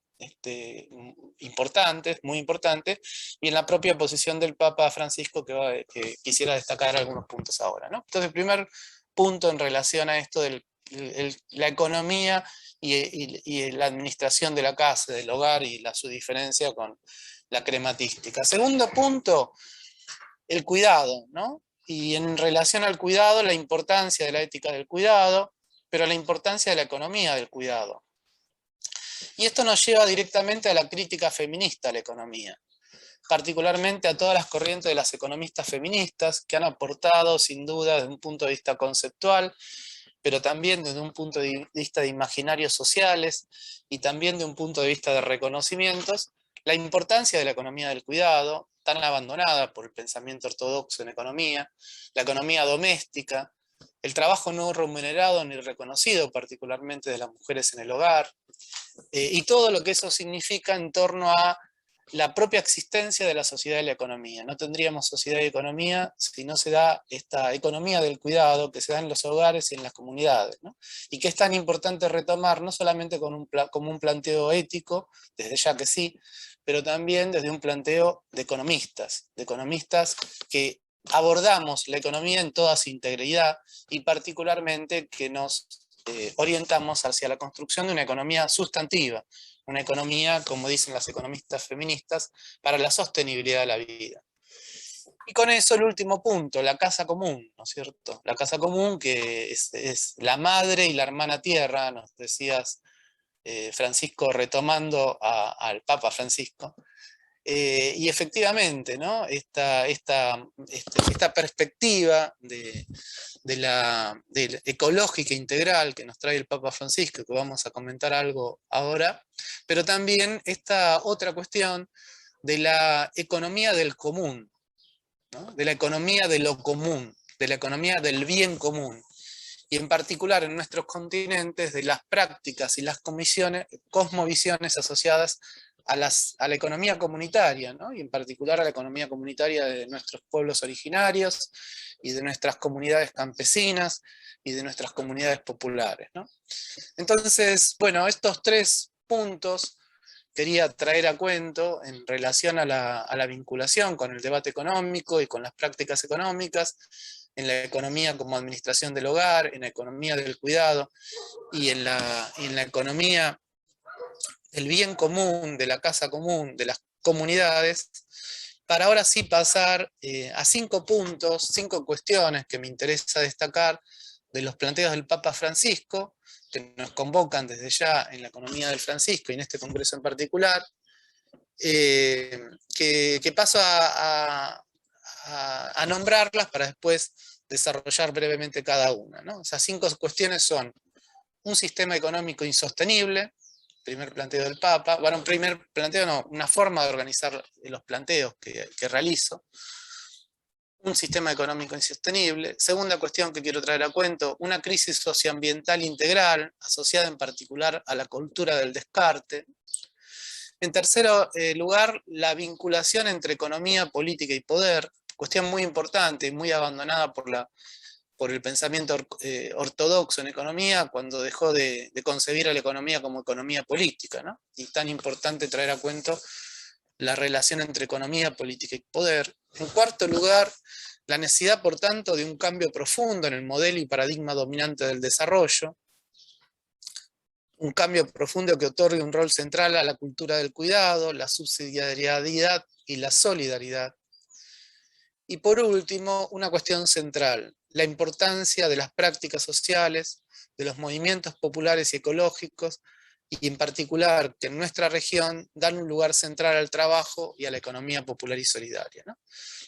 [SPEAKER 3] importantes, muy importantes, y en la propia posición del Papa Francisco, que quisiera destacar algunos puntos ahora, ¿no? Entonces, el primer punto en relación a esto de la economía y la administración de la casa, del hogar y su diferencia con la crematística. Segundo punto, el cuidado, ¿no? Y en relación al cuidado, la importancia de la ética del cuidado, pero la importancia de la economía del cuidado. Y esto nos lleva directamente a la crítica feminista a la economía, particularmente a todas las corrientes de las economistas feministas que han aportado, sin duda, desde un punto de vista conceptual, pero también desde un punto de vista de imaginarios sociales y también de un punto de vista de reconocimientos, la importancia de la economía del cuidado, tan abandonada por el pensamiento ortodoxo en economía, la economía doméstica, el trabajo no remunerado ni reconocido, particularmente de las mujeres en el hogar, y todo lo que eso significa en torno a la propia existencia de la sociedad y la economía. No tendríamos sociedad y economía si no se da esta economía del cuidado que se da en los hogares y en las comunidades, ¿no? Y que es tan importante retomar, no solamente como un planteo ético, desde ya que sí, pero también desde un planteo de economistas que abordamos la economía en toda su integridad y particularmente que nos orientamos hacia la construcción de una economía sustantiva, una economía, como dicen las economistas feministas, para la sostenibilidad de la vida. Y con eso el último punto, la casa común, ¿no es cierto? La casa común que es la madre y la hermana tierra, nos decías, Francisco, retomando al Papa Francisco. Y efectivamente, ¿no? esta perspectiva de ecológica integral que nos trae el Papa Francisco, que vamos a comentar algo ahora, pero también esta otra cuestión de la economía del común, ¿no? De la economía de lo común, de la economía del bien común, y en particular en nuestros continentes de las prácticas y las cosmovisiones asociadas a la economía comunitaria, ¿no? Y en particular a la economía comunitaria de nuestros pueblos originarios y de nuestras comunidades campesinas y de nuestras comunidades populares, ¿no? Entonces, bueno, estos tres puntos quería traer a cuento en relación a la vinculación con el debate económico y con las prácticas económicas, en la economía como administración del hogar, en la economía del cuidado y en la economía del bien común, de la casa común, de las comunidades, para ahora sí pasar a 5 puntos, 5 cuestiones que me interesa destacar de los planteos del Papa Francisco, que nos convocan desde ya en la economía del Francisco y en este congreso en particular, que paso a nombrarlas para después desarrollar brevemente cada una, ¿no? Esas 5 cuestiones son un sistema económico insostenible, primer planteo del Papa, bueno, un primer planteo no, una forma de organizar los planteos que realizo, un sistema económico insostenible. Segunda cuestión que quiero traer a cuento, una crisis socioambiental integral, asociada en particular a la cultura del descarte. En tercer lugar, la vinculación entre economía, política y poder, cuestión muy importante y muy abandonada por el pensamiento ortodoxo en economía, cuando dejó de concebir a la economía como economía política, ¿no? Y tan importante traer a cuento la relación entre economía, política y poder. En cuarto lugar, la necesidad, por tanto, de un cambio profundo en el modelo y paradigma dominante del desarrollo, un cambio profundo que otorgue un rol central a la cultura del cuidado, la subsidiariedad y la solidaridad. Y por último, una cuestión central, la importancia de las prácticas sociales, de los movimientos populares y ecológicos, y en particular que en nuestra región dan un lugar central al trabajo y a la economía popular y solidaria, ¿no?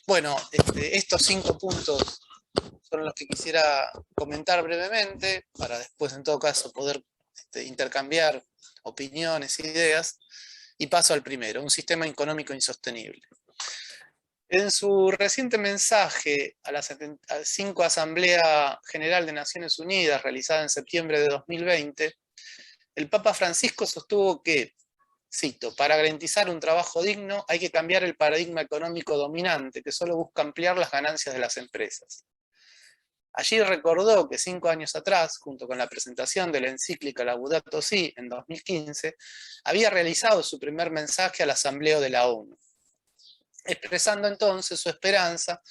[SPEAKER 3] Bueno, estos 5 puntos son los que quisiera comentar brevemente, para después en todo caso poder intercambiar opiniones, ideas, y paso al primero, un sistema económico insostenible. En su reciente mensaje a la 75 Asamblea General de Naciones Unidas, realizada en septiembre de 2020, el Papa Francisco sostuvo que, cito, para garantizar un trabajo digno hay que cambiar el paradigma económico dominante que solo busca ampliar las ganancias de las empresas. Allí recordó que 5 años atrás, junto con la presentación de la encíclica Laudato Si en 2015, había realizado su primer mensaje a la Asamblea de la ONU, expresando entonces su esperanza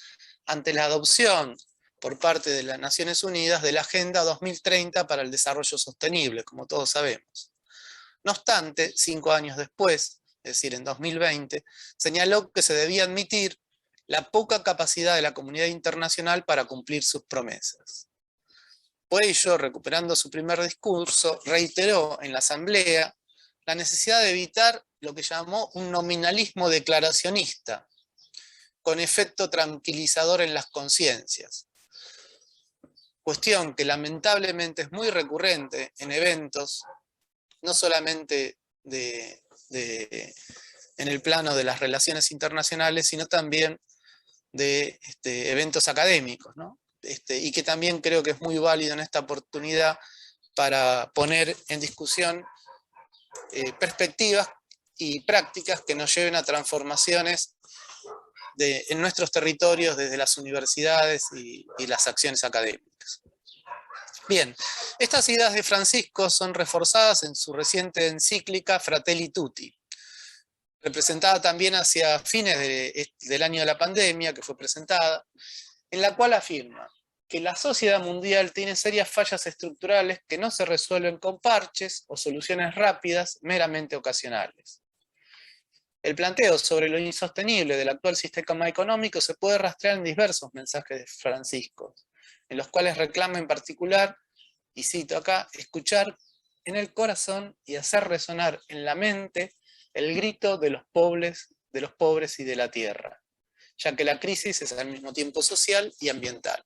[SPEAKER 3] ante la adopción por parte de las Naciones Unidas de la Agenda 2030 para el Desarrollo Sostenible, como todos sabemos. No obstante, 5 años después, es decir, en 2020, señaló que se debía admitir la poca capacidad de la comunidad internacional para cumplir sus promesas. Por ello, recuperando su primer discurso, reiteró en la Asamblea la necesidad de evitar lo que llamó un nominalismo declaracionista, con efecto tranquilizador en las conciencias. Cuestión que lamentablemente es muy recurrente en eventos, no solamente en el plano de las relaciones internacionales, sino también de eventos académicos, ¿no? Y que también creo que es muy válido en esta oportunidad para poner en discusión perspectivas y prácticas que nos lleven a transformaciones en nuestros territorios desde las universidades y las acciones académicas. Bien, estas ideas de Francisco son reforzadas en su reciente encíclica Fratelli Tutti, representada también hacia fines del año de la pandemia, que fue presentada, en la cual afirma que la sociedad mundial tiene serias fallas estructurales que no se resuelven con parches o soluciones rápidas meramente ocasionales. El planteo sobre lo insostenible del actual sistema económico se puede rastrear en diversos mensajes de Francisco, en los cuales reclama en particular, y cito acá, escuchar en el corazón y hacer resonar en la mente el grito de los pobres y de la tierra, ya que la crisis es al mismo tiempo social y ambiental.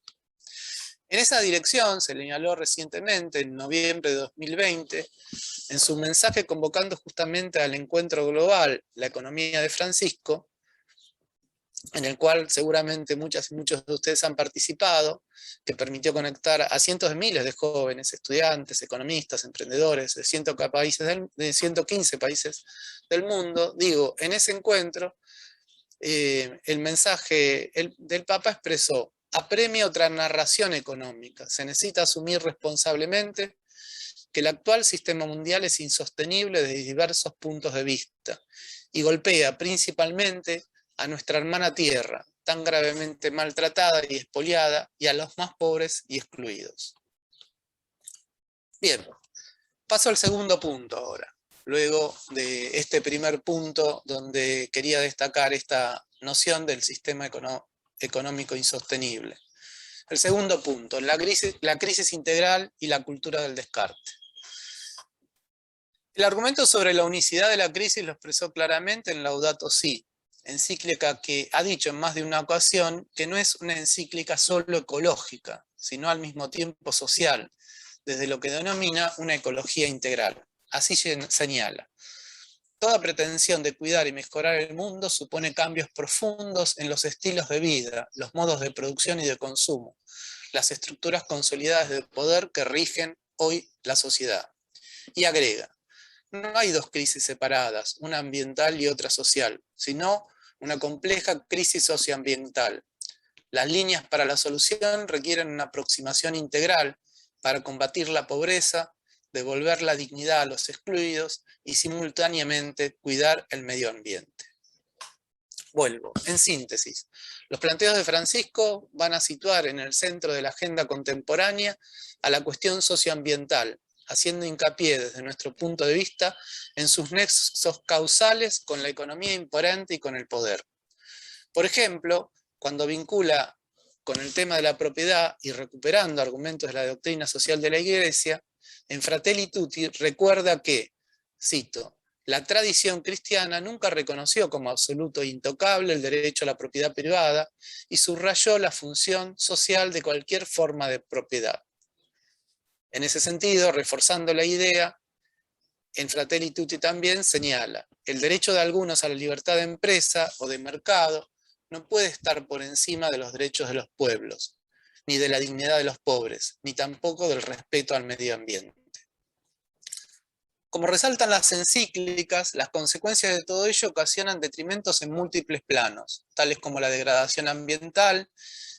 [SPEAKER 3] En esa dirección se señaló recientemente, en noviembre de 2020, en su mensaje convocando justamente al encuentro global La economía de Francisco, en el cual seguramente muchas y muchos de ustedes han participado, que permitió conectar a cientos de miles de jóvenes, estudiantes, economistas, emprendedores de 115 países del mundo. Digo, en ese encuentro, el mensaje del Papa expresó: apremia otra narración económica, se necesita asumir responsablemente que el actual sistema mundial es insostenible desde diversos puntos de vista y golpea principalmente a nuestra hermana tierra, tan gravemente maltratada y expoliada, y a los más pobres y excluidos. Bien, paso al segundo punto ahora, luego de este primer punto donde quería destacar esta noción del sistema económico insostenible. El segundo punto, la crisis integral y la cultura del descarte. El argumento sobre la unicidad de la crisis lo expresó claramente en Laudato Si, encíclica que ha dicho en más de una ocasión que no es una encíclica solo ecológica, sino al mismo tiempo social, desde lo que denomina una ecología integral. Así señala: toda pretensión de cuidar y mejorar el mundo supone cambios profundos en los estilos de vida, los modos de producción y de consumo, las estructuras consolidadas de poder que rigen hoy la sociedad. Y agrega: no hay dos crisis separadas, una ambiental y otra social, sino una compleja crisis socioambiental. Las líneas para la solución requieren una aproximación integral para combatir la pobreza, devolver la dignidad a los excluidos y simultáneamente cuidar el medio ambiente. Vuelvo, en síntesis, los planteos de Francisco van a situar en el centro de la agenda contemporánea a la cuestión socioambiental, haciendo hincapié desde nuestro punto de vista en sus nexos causales con la economía imperante y con el poder. Por ejemplo, cuando vincula con el tema de la propiedad y recuperando argumentos de la doctrina social de la Iglesia, en Fratelli Tutti recuerda que, cito, la tradición cristiana nunca reconoció como absoluto e intocable el derecho a la propiedad privada y subrayó la función social de cualquier forma de propiedad. En ese sentido, reforzando la idea, en Fratelli Tutti también señala, el derecho de algunos a la libertad de empresa o de mercado no puede estar por encima de los derechos de los pueblos, ni de la dignidad de los pobres, ni tampoco del respeto al medio ambiente. Como resaltan las encíclicas, las consecuencias de todo ello ocasionan detrimentos en múltiples planos, tales como la degradación ambiental,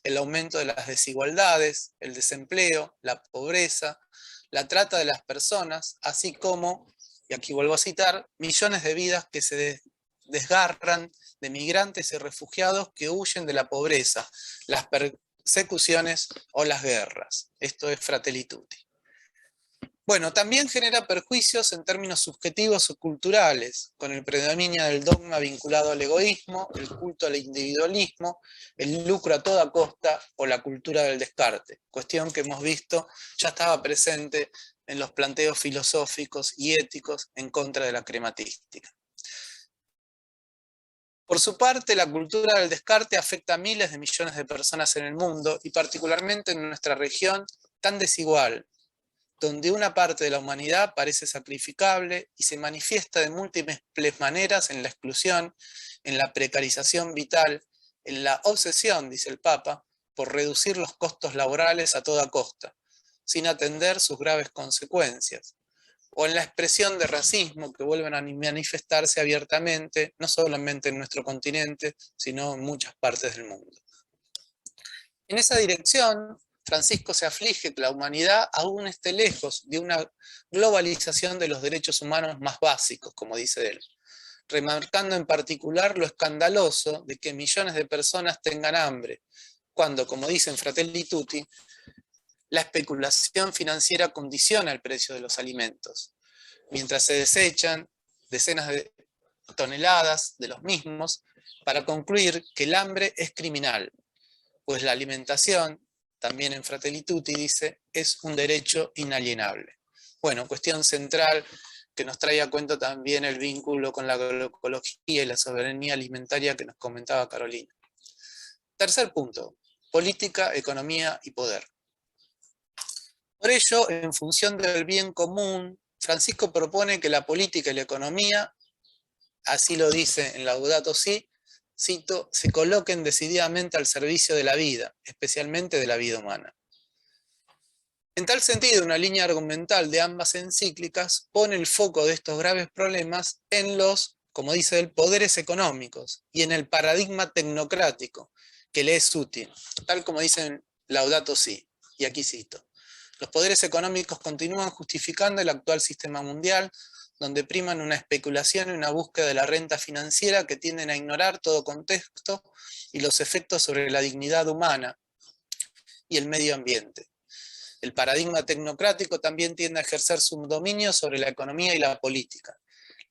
[SPEAKER 3] el aumento de las desigualdades, el desempleo, la pobreza, la trata de las personas, así como, y aquí vuelvo a citar, millones de vidas que se desgarran de migrantes y refugiados que huyen de la pobreza, las persecuciones o las guerras. Esto es Fratelli Tutti. Bueno, también genera perjuicios en términos subjetivos o culturales, con el predominio del dogma vinculado al egoísmo, el culto al individualismo, el lucro a toda costa o la cultura del descarte, cuestión que hemos visto ya estaba presente en los planteos filosóficos y éticos en contra de la crematística. Por su parte, la cultura del descarte afecta a miles de millones de personas en el mundo y particularmente en nuestra región tan desigual, donde una parte de la humanidad parece sacrificable y se manifiesta de múltiples maneras en la exclusión, en la precarización vital, en la obsesión, dice el Papa, por reducir los costos laborales a toda costa, sin atender sus graves consecuencias, o en la expresión de racismo que vuelven a manifestarse abiertamente, no solamente en nuestro continente, sino en muchas partes del mundo. En esa dirección, Francisco se aflige que la humanidad aún esté lejos de una globalización de los derechos humanos más básicos, como dice él, remarcando en particular lo escandaloso de que millones de personas tengan hambre, cuando, como dicen Fratelli Tutti, la especulación financiera condiciona el precio de los alimentos, mientras se desechan decenas de toneladas de los mismos, para concluir que el hambre es criminal, pues la alimentación, también en Fratelli Tutti dice, es un derecho inalienable. Bueno, cuestión central que nos trae a cuenta también el vínculo con la agroecología y la soberanía alimentaria que nos comentaba Carolina. Tercer punto, política, economía y poder. Por ello, en función del bien común, Francisco propone que la política y la economía, así lo dice en Laudato Si, cito, se coloquen decididamente al servicio de la vida, especialmente de la vida humana. En tal sentido, una línea argumental de ambas encíclicas pone el foco de estos graves problemas en los, como dice él, poderes económicos y en el paradigma tecnocrático que le es útil, tal como dicen Laudato Si, y aquí cito. Los poderes económicos continúan justificando el actual sistema mundial, donde priman una especulación y una búsqueda de la renta financiera que tienden a ignorar todo contexto y los efectos sobre la dignidad humana y el medio ambiente. El paradigma tecnocrático también tiende a ejercer su dominio sobre la economía y la política.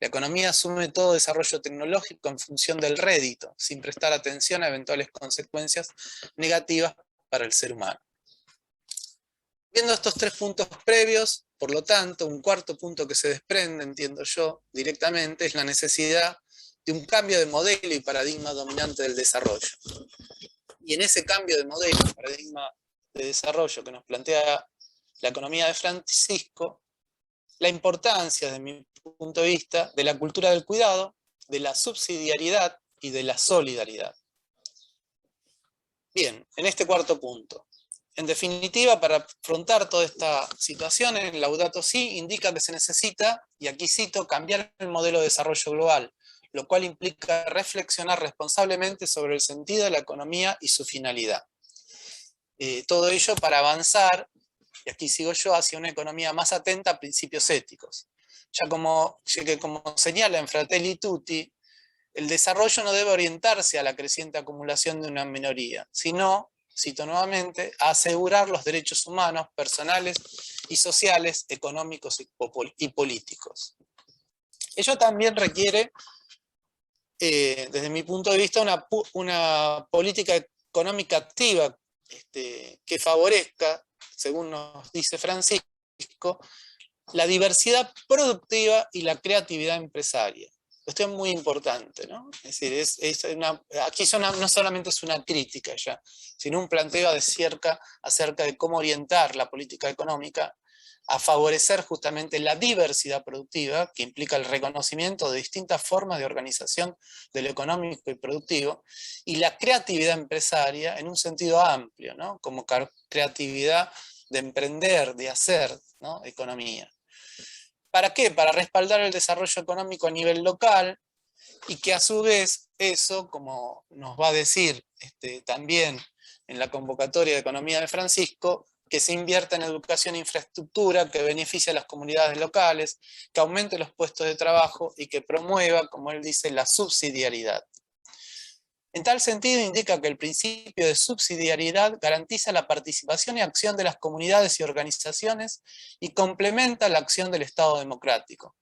[SPEAKER 3] La economía asume todo desarrollo tecnológico en función del rédito, sin prestar atención a eventuales consecuencias negativas para el ser humano. Viendo estos tres puntos previos, por lo tanto, un cuarto punto que se desprende, entiendo yo, directamente, es la necesidad de un cambio de modelo y paradigma dominante del desarrollo. Y en ese cambio de modelo y paradigma de desarrollo que nos plantea la economía de Francisco, la importancia, desde mi punto de vista, de la cultura del cuidado, de la subsidiariedad y de la solidaridad. Bien, en este cuarto punto. En definitiva, para afrontar toda esta situación, el Laudato Si indica que se necesita, y aquí cito, cambiar el modelo de desarrollo global, lo cual implica reflexionar responsablemente sobre el sentido de la economía y su finalidad. Todo ello para avanzar, y aquí sigo yo, hacia una economía más atenta a principios éticos. Ya que como señala en Fratelli Tutti, el desarrollo no debe orientarse a la creciente acumulación de una minoría, sino, cito nuevamente, a asegurar los derechos humanos, personales y sociales, económicos y políticos. Ello también requiere, desde mi punto de vista, una política económica activa que favorezca, según nos dice Francisco, la diversidad productiva y la creatividad empresaria. Esto es muy importante, ¿no? Es decir, aquí no solamente es una crítica ya, sino un planteo acerca de cómo orientar la política económica a favorecer justamente la diversidad productiva, que implica el reconocimiento de distintas formas de organización de lo económico y productivo, y la creatividad empresaria en un sentido amplio, ¿no? Como creatividad de emprender, de hacer, ¿no? Economía. ¿Para qué? Para respaldar el desarrollo económico a nivel local, y que a su vez eso, como nos va a decir también en la convocatoria de Economía de Francisco, que se invierta en educación e infraestructura, que beneficie a las comunidades locales, que aumente los puestos de trabajo y que promueva, como él dice, la subsidiariedad. En tal sentido, indica que el principio de subsidiariedad garantiza la participación y acción de las comunidades y organizaciones y complementa la acción del Estado democrático,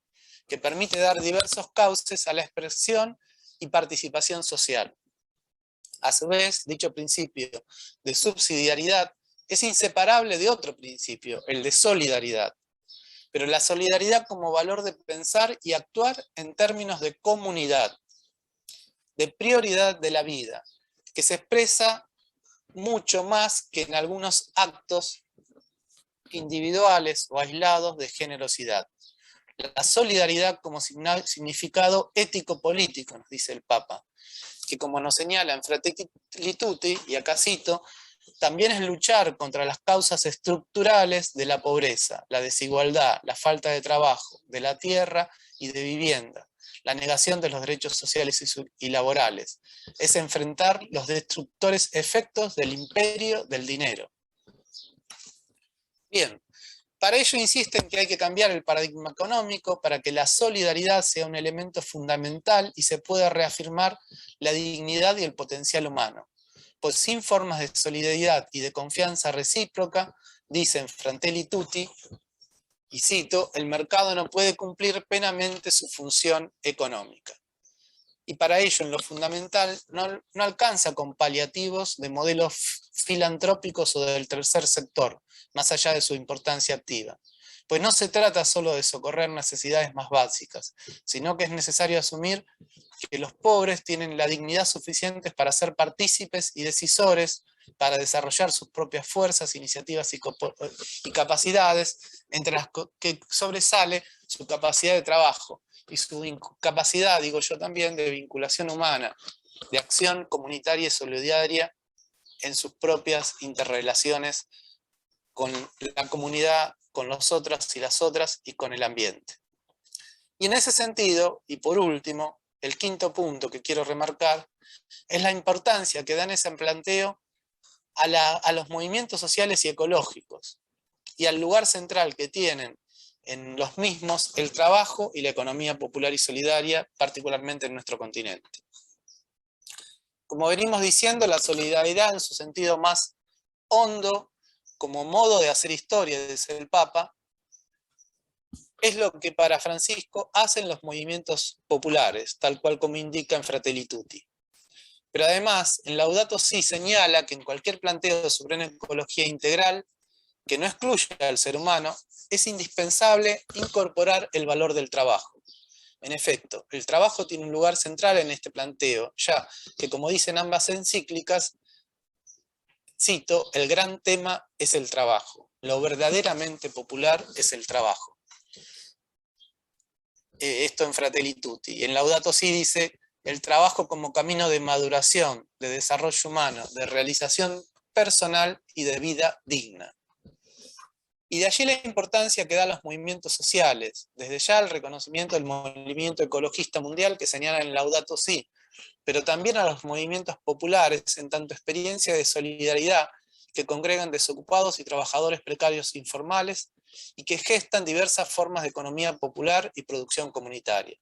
[SPEAKER 3] que permite dar diversos cauces a la expresión y participación social. A su vez, dicho principio de subsidiariedad es inseparable de otro principio, el de solidaridad, pero la solidaridad como valor de pensar y actuar en términos de comunidad, de prioridad de la vida, que se expresa mucho más que en algunos actos individuales o aislados de generosidad. La solidaridad como significado ético-político, nos dice el Papa, que como nos señala en Fratelli Tutti, y acá cito, también es luchar contra las causas estructurales de la pobreza, la desigualdad, la falta de trabajo, de la tierra y de vivienda, la negación de los derechos sociales y laborales. Es enfrentar los destructores efectos del imperio del dinero. Bien. Para ello insisten que hay que cambiar el paradigma económico para que la solidaridad sea un elemento fundamental y se pueda reafirmar la dignidad y el potencial humano. Pues sin formas de solidaridad y de confianza recíproca, dicen Fratelli Tutti, y cito, el mercado no puede cumplir plenamente su función económica. Y para ello, en lo fundamental, no alcanza con paliativos de modelos filantrópicos o del tercer sector, más allá de su importancia activa. Pues no se trata solo de socorrer necesidades más básicas, sino que es necesario asumir que los pobres tienen la dignidad suficiente para ser partícipes y decisores, para desarrollar sus propias fuerzas, iniciativas y capacidades, entre las que sobresale su capacidad de trabajo y su capacidad, digo yo también, de vinculación humana, de acción comunitaria y solidaria en sus propias interrelaciones con la comunidad, con los otros y las otras y con el ambiente. Y en ese sentido, y por último, el quinto punto que quiero remarcar es la importancia que dan ese planteo a los movimientos sociales y ecológicos y al lugar central que tienen en los mismos el trabajo y la economía popular y solidaria, particularmente en nuestro continente. Como venimos diciendo, la solidaridad en su sentido más hondo, como modo de hacer historia, dice el Papa, es lo que para Francisco hacen los movimientos populares, tal cual como indica en Fratelli Tutti. Pero además, en Laudato Si señala que en cualquier planteo sobre una ecología integral, que no excluya al ser humano, es indispensable incorporar el valor del trabajo. En efecto, el trabajo tiene un lugar central en este planteo, ya que, como dicen ambas encíclicas, cito, el gran tema es el trabajo, lo verdaderamente popular es el trabajo. Esto en Fratelli Tutti. Y en Laudato Si dice, el trabajo como camino de maduración, de desarrollo humano, de realización personal y de vida digna. Y de allí la importancia que dan los movimientos sociales, desde ya el reconocimiento del movimiento ecologista mundial que señala en Laudato Si, pero también a los movimientos populares en tanto experiencia de solidaridad que congregan desocupados y trabajadores precarios informales y que gestan diversas formas de economía popular y producción comunitaria.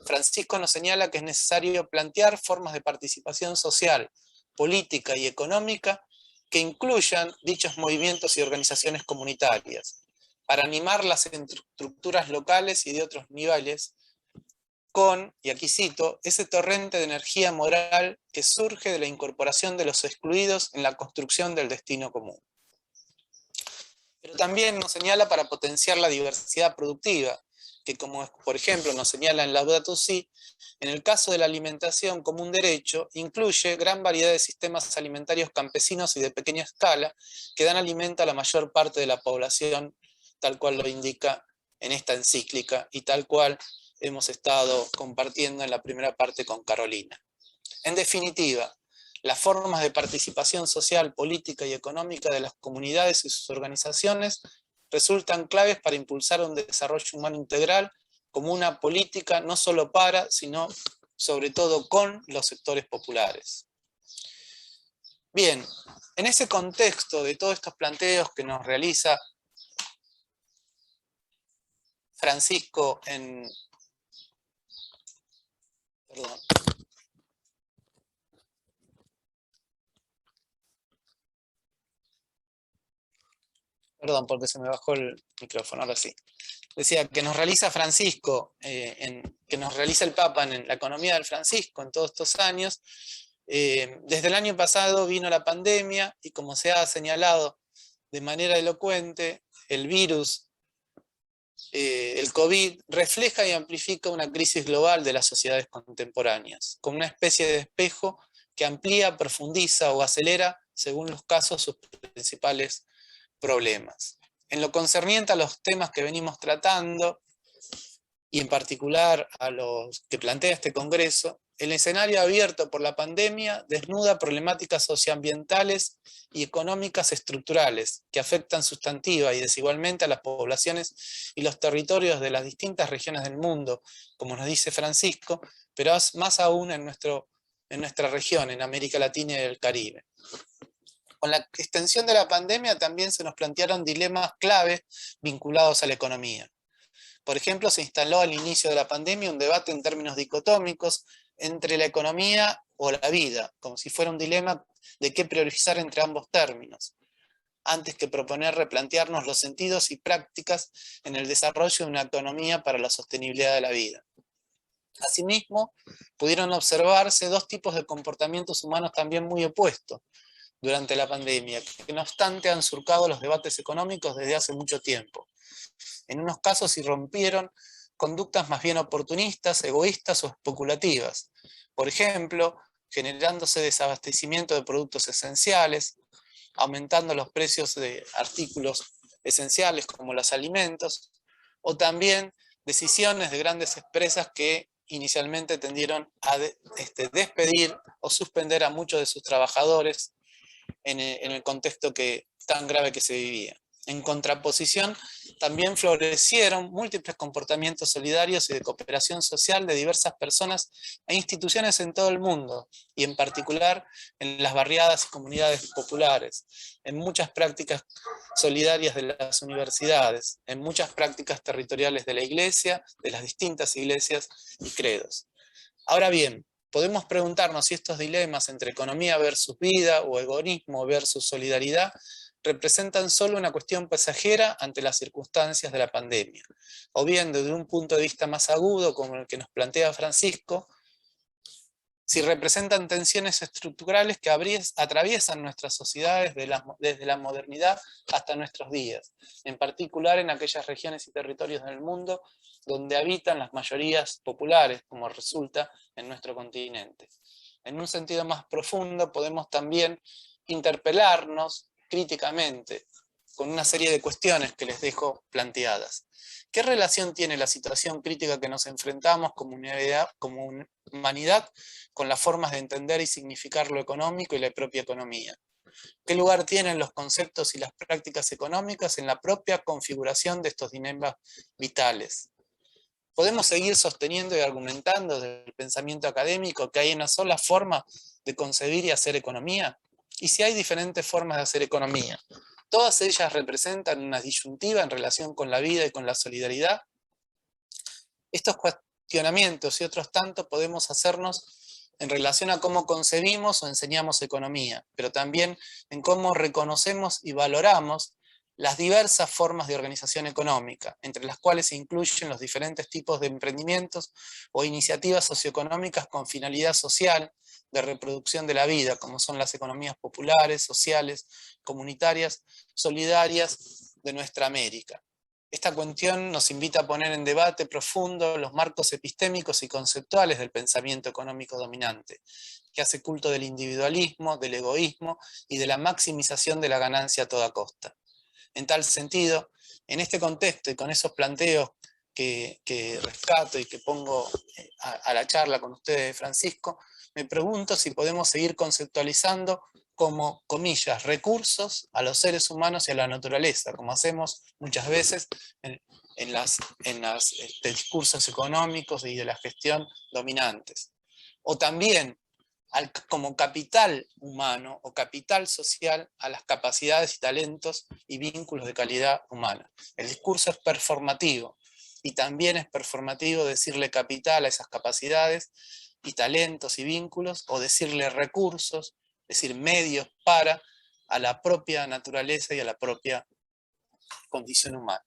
[SPEAKER 3] Francisco nos señala que es necesario plantear formas de participación social, política y económica que incluyan dichos movimientos y organizaciones comunitarias, para animar las estructuras locales y de otros niveles con, y aquí cito, ese torrente de energía moral que surge de la incorporación de los excluidos en la construcción del destino común. Pero también nos señala para potenciar la diversidad productiva, que como por ejemplo nos señala en Laudato Si, en el caso de la alimentación como un derecho, incluye gran variedad de sistemas alimentarios campesinos y de pequeña escala que dan alimento a la mayor parte de la población tal cual lo indica en esta encíclica y tal cual hemos estado compartiendo en la primera parte con Carolina. En definitiva, las formas de participación social, política y económica de las comunidades y sus organizaciones resultan claves para impulsar un desarrollo humano integral como una política no solo para, sino sobre todo con los sectores populares. Bien, en ese contexto de todos estos planteos que nos realiza Francisco Perdón, porque se me bajó el micrófono, ahora sí. Decía que nos realiza Francisco, que nos realiza el Papa en la economía del Francisco en todos estos años. Desde el año pasado vino la pandemia y, como se ha señalado de manera elocuente, el virus, el COVID, refleja y amplifica una crisis global de las sociedades contemporáneas, como una especie de espejo que amplía, profundiza o acelera, según los casos, sus principales problemas. En lo concerniente a los temas que venimos tratando, y en particular a los que plantea este Congreso, el escenario abierto por la pandemia desnuda problemáticas socioambientales y económicas estructurales que afectan sustantiva y desigualmente a las poblaciones y los territorios de las distintas regiones del mundo, como nos dice Francisco, pero más aún en nuestra región, en América Latina y el Caribe. Con la extensión de la pandemia también se nos plantearon dilemas clave vinculados a la economía. Por ejemplo, se instaló al inicio de la pandemia un debate en términos dicotómicos entre la economía o la vida, como si fuera un dilema de qué priorizar entre ambos términos, antes que proponer replantearnos los sentidos y prácticas en el desarrollo de una economía para la sostenibilidad de la vida. Asimismo, pudieron observarse dos tipos de comportamientos humanos también muy opuestos durante la pandemia, que no obstante han surcado los debates económicos desde hace mucho tiempo. En unos casos irrumpieron conductas más bien oportunistas, egoístas o especulativas. Por ejemplo, generándose desabastecimiento de productos esenciales, aumentando los precios de artículos esenciales como los alimentos, o también decisiones de grandes empresas que inicialmente tendieron a despedir o suspender a muchos de sus trabajadores en el contexto tan grave que se vivía. En contraposición, también florecieron múltiples comportamientos solidarios y de cooperación social de diversas personas e instituciones en todo el mundo, y en particular en las barriadas y comunidades populares, en muchas prácticas solidarias de las universidades, en muchas prácticas territoriales de la Iglesia, de las distintas iglesias y credos. Ahora bien, podemos preguntarnos si estos dilemas entre economía versus vida o egoísmo versus solidaridad representan solo una cuestión pasajera ante las circunstancias de la pandemia, o bien desde un punto de vista más agudo, como el que nos plantea Francisco, si representan tensiones estructurales que atraviesan nuestras sociedades desde la modernidad hasta nuestros días, en particular en aquellas regiones y territorios del mundo donde habitan las mayorías populares, como resulta en nuestro continente. En un sentido más profundo podemos también interpelarnos críticamente con una serie de cuestiones que les dejo planteadas. ¿Qué relación tiene la situación crítica que nos enfrentamos como humanidad con las formas de entender y significar lo económico y la propia economía? ¿Qué lugar tienen los conceptos y las prácticas económicas en la propia configuración de estos dilemas vitales? ¿Podemos seguir sosteniendo y argumentando desde el pensamiento académico que hay una sola forma de concebir y hacer economía? Y si hay diferentes formas de hacer economía, ¿todas ellas representan una disyuntiva en relación con la vida y con la solidaridad? Estos cuestionamientos y otros tantos podemos hacernos en relación a cómo concebimos o enseñamos economía, pero también en cómo reconocemos y valoramos las diversas formas de organización económica, entre las cuales se incluyen los diferentes tipos de emprendimientos o iniciativas socioeconómicas con finalidad social, de reproducción de la vida, como son las economías populares, sociales, comunitarias, solidarias de nuestra América. Esta cuestión nos invita a poner en debate profundo los marcos epistémicos y conceptuales del pensamiento económico dominante, que hace culto del individualismo, del egoísmo y de la maximización de la ganancia a toda costa. En tal sentido, En este contexto y con esos planteos que rescato y que pongo a la charla con ustedes, Francisco, me pregunto si podemos seguir conceptualizando como, comillas, recursos a los seres humanos y a la naturaleza, como hacemos muchas veces en los discursos económicos y de la gestión dominantes. O también como capital humano o capital social a las capacidades y talentos y vínculos de calidad humana. El discurso es performativo, y también es performativo decirle capital a esas capacidades y talentos y vínculos, o decirle recursos, es decir, medios para a la propia naturaleza y a la propia condición humana.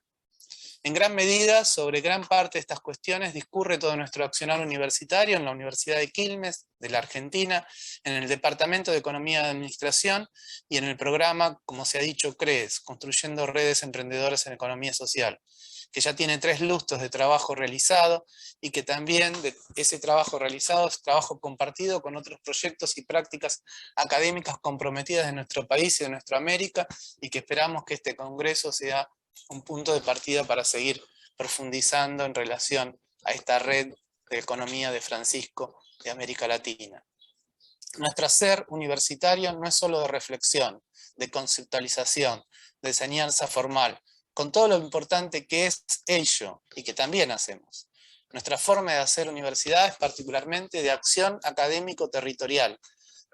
[SPEAKER 3] En gran medida, sobre gran parte de estas cuestiones discurre todo nuestro accionar universitario en la Universidad de Quilmes, de la Argentina, en el Departamento de Economía y Administración y en el programa, como se ha dicho, CREES, Construyendo Redes Emprendedoras en Economía Social, que ya tiene 3 lustros de trabajo realizado y que también de ese trabajo realizado es trabajo compartido con otros proyectos y prácticas académicas comprometidas de nuestro país y de nuestra América, y que esperamos que este congreso sea un punto de partida para seguir profundizando en relación a esta red de economía de Francisco de América Latina. Nuestro hacer universitario no es solo de reflexión, de conceptualización, de enseñanza formal, con todo lo importante que es ello y que también hacemos. Nuestra forma de hacer universidad es particularmente de acción académico-territorial,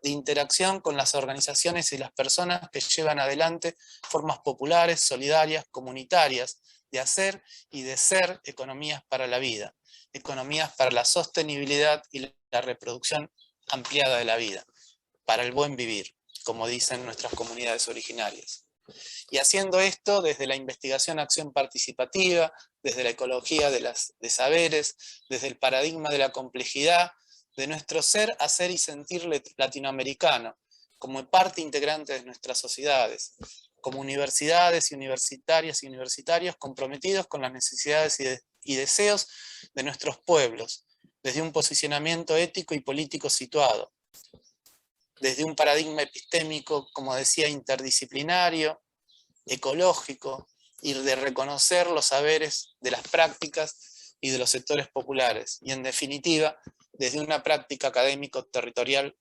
[SPEAKER 3] de interacción con las organizaciones y las personas que llevan adelante formas populares, solidarias, comunitarias, de hacer y de ser economías para la vida, economías para la sostenibilidad y la reproducción ampliada de la vida, para el buen vivir, como dicen nuestras comunidades originarias. Y haciendo esto desde la investigación acción participativa, desde la ecología de saberes, desde el paradigma de la complejidad, de nuestro ser, hacer y sentir latinoamericano, como parte integrante de nuestras sociedades, como universidades y universitarias y universitarios comprometidos con las necesidades y deseos de nuestros pueblos, desde un posicionamiento ético y político situado, desde un paradigma epistémico, como decía, interdisciplinario, ecológico, y de reconocer los saberes de las prácticas y de los sectores populares, y en definitiva, desde una práctica académico-territorial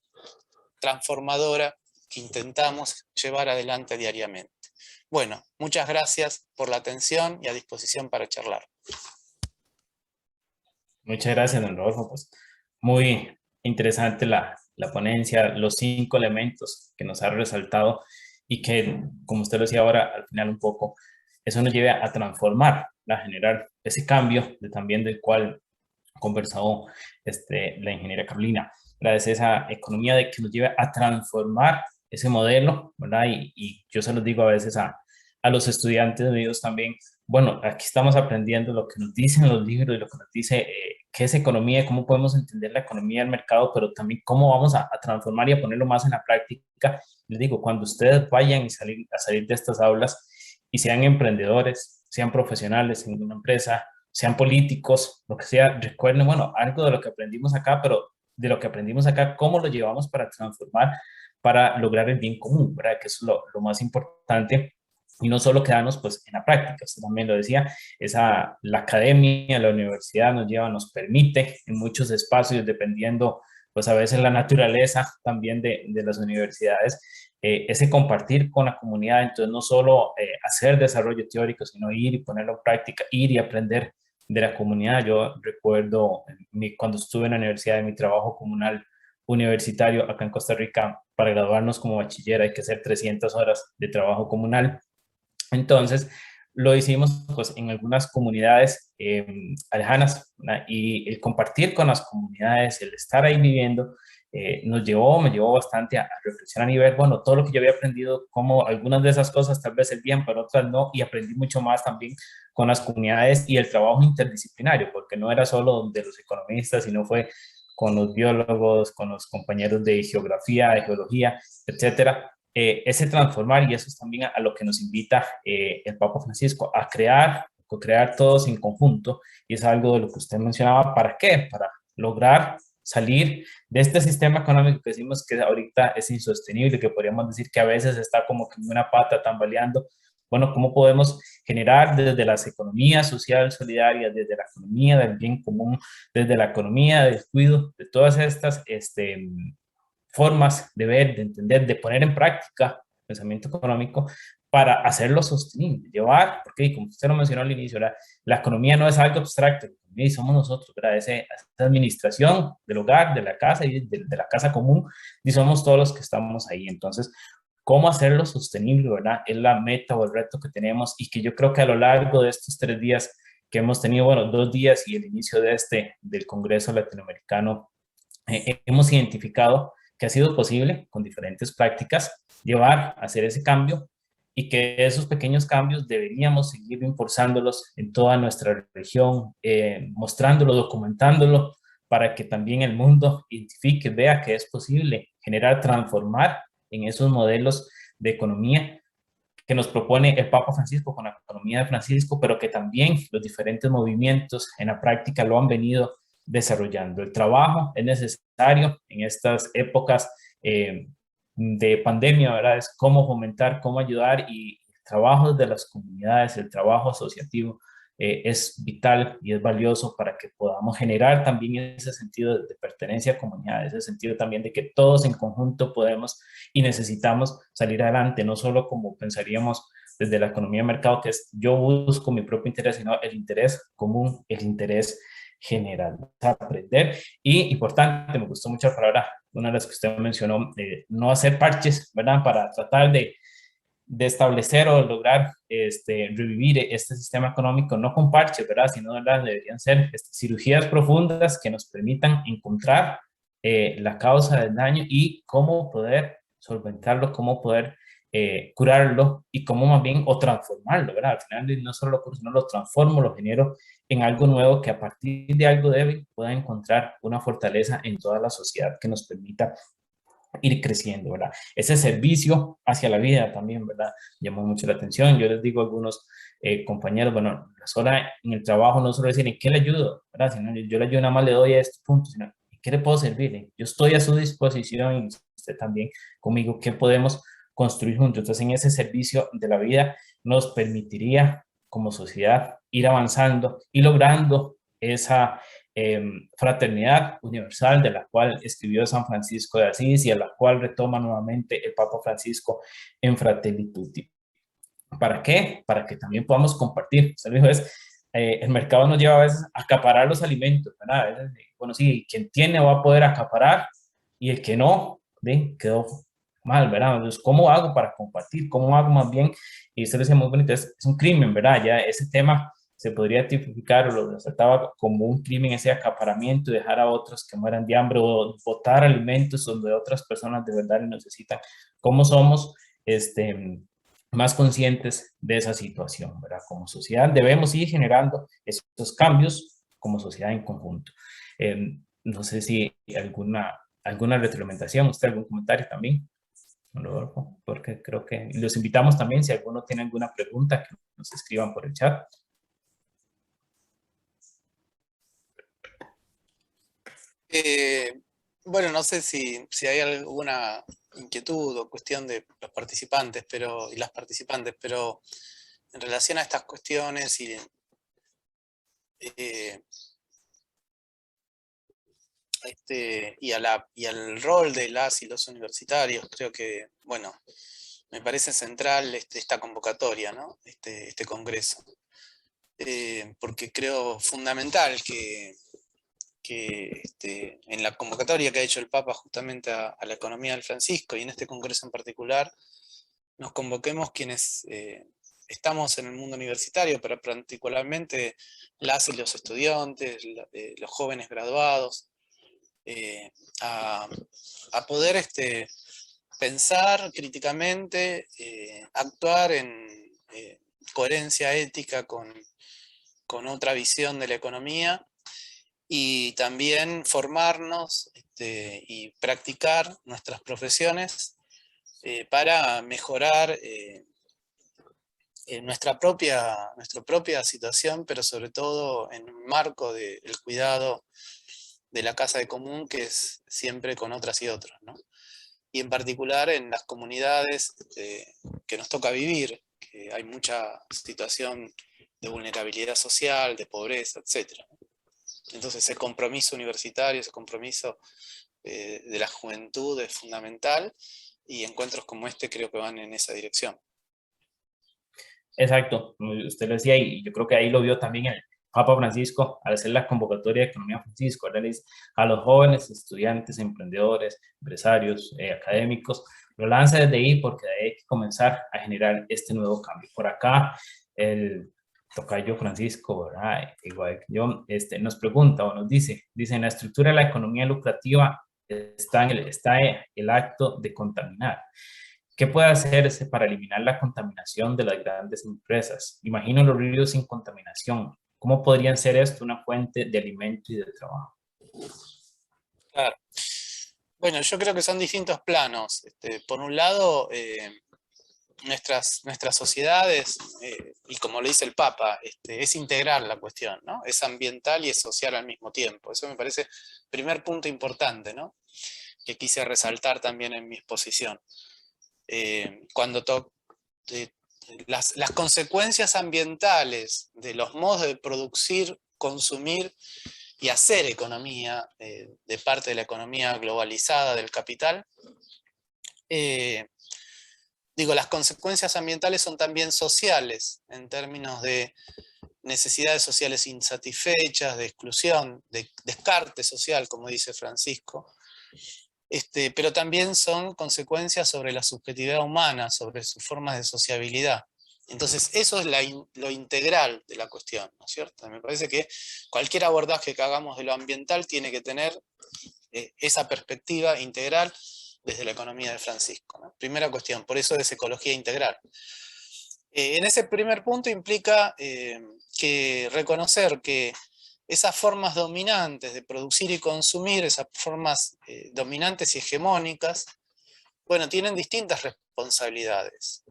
[SPEAKER 3] transformadora que intentamos llevar adelante diariamente. Bueno, muchas gracias por la atención y a disposición para charlar.
[SPEAKER 1] Muchas gracias, don Rodolfo. Pues muy interesante la ponencia, los 5 elementos que nos ha resaltado y que, como usted lo decía ahora, al final un poco, eso nos lleva a transformar, a generar ese cambio también del cual conversado la ingeniera Carolina, ¿verdad? Esa economía de que nos lleve a transformar ese modelo, ¿verdad? Y yo se los digo a veces a los estudiantes míos también, bueno, aquí estamos aprendiendo lo que nos dicen los libros y lo que nos dice qué es economía, cómo podemos entender la economía del mercado, pero también cómo vamos a transformar y a ponerlo más en la práctica. Les digo, cuando ustedes vayan a salir de estas aulas y sean emprendedores, sean profesionales en una empresa, sean políticos, lo que sea, recuerden, bueno, algo de lo que aprendimos acá, pero de lo que aprendimos acá, cómo lo llevamos para transformar, para lograr el bien común, ¿verdad? Que es lo más importante. Y no solo quedarnos pues en la práctica, usted también lo decía, la academia, la universidad nos lleva, nos permite en muchos espacios, dependiendo pues a veces la naturaleza también de las universidades, ese compartir con la comunidad, entonces no solo hacer desarrollo teórico, sino ir y ponerlo en práctica, ir y aprender de la comunidad. Yo recuerdo cuando estuve en la universidad, de mi trabajo comunal universitario acá en Costa Rica, para graduarnos como bachiller hay que hacer 300 horas de trabajo comunal. Entonces, lo hicimos pues, en algunas comunidades alejanas, ¿verdad? Y el compartir con las comunidades, el estar ahí viviendo, me llevó bastante a reflexionar y ver, bueno, todo lo que yo había aprendido, como algunas de esas cosas tal vez servían, pero otras no, y aprendí mucho más también con las comunidades y el trabajo interdisciplinario, porque no era solo de los economistas, sino fue con los biólogos, con los compañeros de geografía, de geología, etcétera. Ese transformar, y eso es también a lo que nos invita el Papa Francisco, a co-crear todos en conjunto, y es algo de lo que usted mencionaba. ¿Para qué? Para lograr salir de este sistema económico que decimos que ahorita es insostenible, que podríamos decir que a veces está como que en una pata tambaleando, bueno, cómo podemos generar desde las economías social solidarias, desde la economía del bien común, desde la economía del cuidado, de todas estas formas de ver, de entender, de poner en práctica el pensamiento económico para hacerlo sostenible, llevar, porque como usted lo mencionó al inicio, la economía no es algo abstracto, la economía somos nosotros, ¿verdad? Esa administración del hogar, de la casa y de la casa común, y somos todos los que estamos ahí. Entonces, ¿cómo hacerlo sostenible, verdad? Es la meta o el reto que tenemos y que yo creo que a lo largo de estos 3 días que hemos tenido, bueno, 2 días y el inicio del Congreso Latinoamericano, hemos identificado que ha sido posible con diferentes prácticas llevar a hacer ese cambio y que esos pequeños cambios deberíamos seguir impulsándolos en toda nuestra región, mostrándolo, documentándolo, para que también el mundo identifique, vea que es posible generar, transformar en esos modelos de economía que nos propone el Papa Francisco con la economía de Francisco, pero que también los diferentes movimientos en la práctica lo han venido desarrollando. El trabajo es necesario en estas épocas de pandemia, ¿verdad? Es cómo fomentar, cómo ayudar y el trabajo de las comunidades, el trabajo asociativo es vital y es valioso para que podamos generar también ese sentido de pertenencia a comunidad, ese sentido también de que todos en conjunto podemos y necesitamos salir adelante, no solo como pensaríamos desde la economía de mercado, que es yo busco mi propio interés, sino el interés común, el interés general, aprender. Y importante, me gustó mucho la palabra, una de las que usted mencionó, no hacer parches, ¿verdad? Para tratar de establecer o lograr revivir este sistema económico, no con parches, ¿verdad? Sino, ¿verdad? Deberían ser cirugías profundas que nos permitan encontrar la causa del daño y cómo poder solventarlo, cómo poder curarlo y cómo más bien o transformarlo, ¿verdad? Al final no solo lo curo, sino lo transformo, lo genero en algo nuevo que a partir de algo débil pueda encontrar una fortaleza en toda la sociedad que nos permita ir creciendo, ¿verdad? Ese servicio hacia la vida también, ¿verdad? Llamó mucho la atención. Yo les digo a algunos compañeros, bueno, las horas en el trabajo no solo decir, ¿en qué le ayudo? ¿Verdad? Sino yo le ayudo, nada más le doy a este punto, sino, ¿en qué le puedo servir? Yo estoy a su disposición y usted también conmigo, ¿qué podemos construir juntos? Entonces, en ese servicio de la vida nos permitiría como sociedad ir avanzando y logrando esa fraternidad universal de la cual escribió San Francisco de Asís y a la cual retoma nuevamente el Papa Francisco en Fratelli Tutti. ¿Para qué? Para que también podamos compartir. Usted dijo, el mercado nos lleva a veces a acaparar los alimentos, ¿verdad? A veces, bueno, sí, quien tiene va a poder acaparar y el que no, ¿ven? Quedó mal, ¿verdad? Entonces, ¿cómo hago para compartir? ¿Cómo hago más bien? Y usted lo decía muy bonito, es un crimen, ¿verdad? Ya ese tema se podría tipificar o lo trataba como un crimen, ese acaparamiento, dejar a otros que mueran de hambre o botar alimentos donde otras personas de verdad lo necesitan. ¿Cómo somos más conscientes de esa situación, ¿verdad? Como sociedad debemos ir generando estos cambios como sociedad en conjunto. No sé si alguna retroalimentación, usted algún comentario también, Rodolfo, porque creo que los invitamos también, si alguno tiene alguna pregunta, que nos escriban por el chat.
[SPEAKER 3] Bueno, no sé si hay alguna inquietud o cuestión de los participantes y las participantes, pero en relación a estas cuestiones y al rol de las y los universitarios, creo que, bueno, me parece central esta convocatoria, ¿no? Este congreso. Porque creo fundamental que en la convocatoria que ha hecho el Papa justamente a la economía del Francisco y en este congreso en particular, nos convoquemos quienes estamos en el mundo universitario, pero particularmente las y los estudiantes, los jóvenes graduados, a poder pensar críticamente, actuar en coherencia ética con otra visión de la economía, y también formarnos y practicar nuestras profesiones para mejorar nuestra propia situación, pero sobre todo en un marco del cuidado de la casa de común, que es siempre con otras y otros, ¿no? Y en particular en las comunidades que nos toca vivir, hay mucha situación de vulnerabilidad social, de pobreza, etc. Entonces ese compromiso universitario, ese compromiso de la juventud es fundamental, y encuentros como este creo que van en esa dirección.
[SPEAKER 1] Exacto, usted lo decía, y yo creo que ahí lo vio también el Papa Francisco al hacer la convocatoria de Economía Francisco. Él le dice a los jóvenes, estudiantes, emprendedores, empresarios, académicos, lo lanza desde ahí porque de ahí hay que comenzar a generar este nuevo cambio. Por acá, el tocayo Francisco, ¿verdad? Igual que yo, nos pregunta o nos dice, en la estructura de la economía lucrativa está el acto de contaminar. ¿Qué puede hacerse para eliminar la contaminación de las grandes empresas? Imagino los ríos sin contaminación. ¿Cómo podrían ser esto una fuente de alimento y de trabajo?
[SPEAKER 3] Claro. Bueno, yo creo que son distintos planos. Por un lado, nuestras sociedades, y como le dice el Papa, es integrar la cuestión, ¿no? Es ambiental y es social al mismo tiempo. Eso me parece el primer punto importante, ¿no? Que quise resaltar también en mi exposición. Las consecuencias ambientales de los modos de producir, consumir y hacer economía, de parte de la economía globalizada del capital, las consecuencias ambientales son también sociales, en términos de necesidades sociales insatisfechas, de exclusión, de descarte social, como dice Francisco, pero también son consecuencias sobre la subjetividad humana, sobre sus formas de sociabilidad. Entonces eso es lo integral de la cuestión, ¿no es cierto? Me parece que cualquier abordaje que hagamos de lo ambiental tiene que tener esa perspectiva integral desde la economía de Francisco, ¿no? Primera cuestión, por eso es ecología integral. En ese primer punto implica que reconocer que esas formas dominantes de producir y consumir, esas formas dominantes y hegemónicas, bueno, tienen distintas responsabilidades.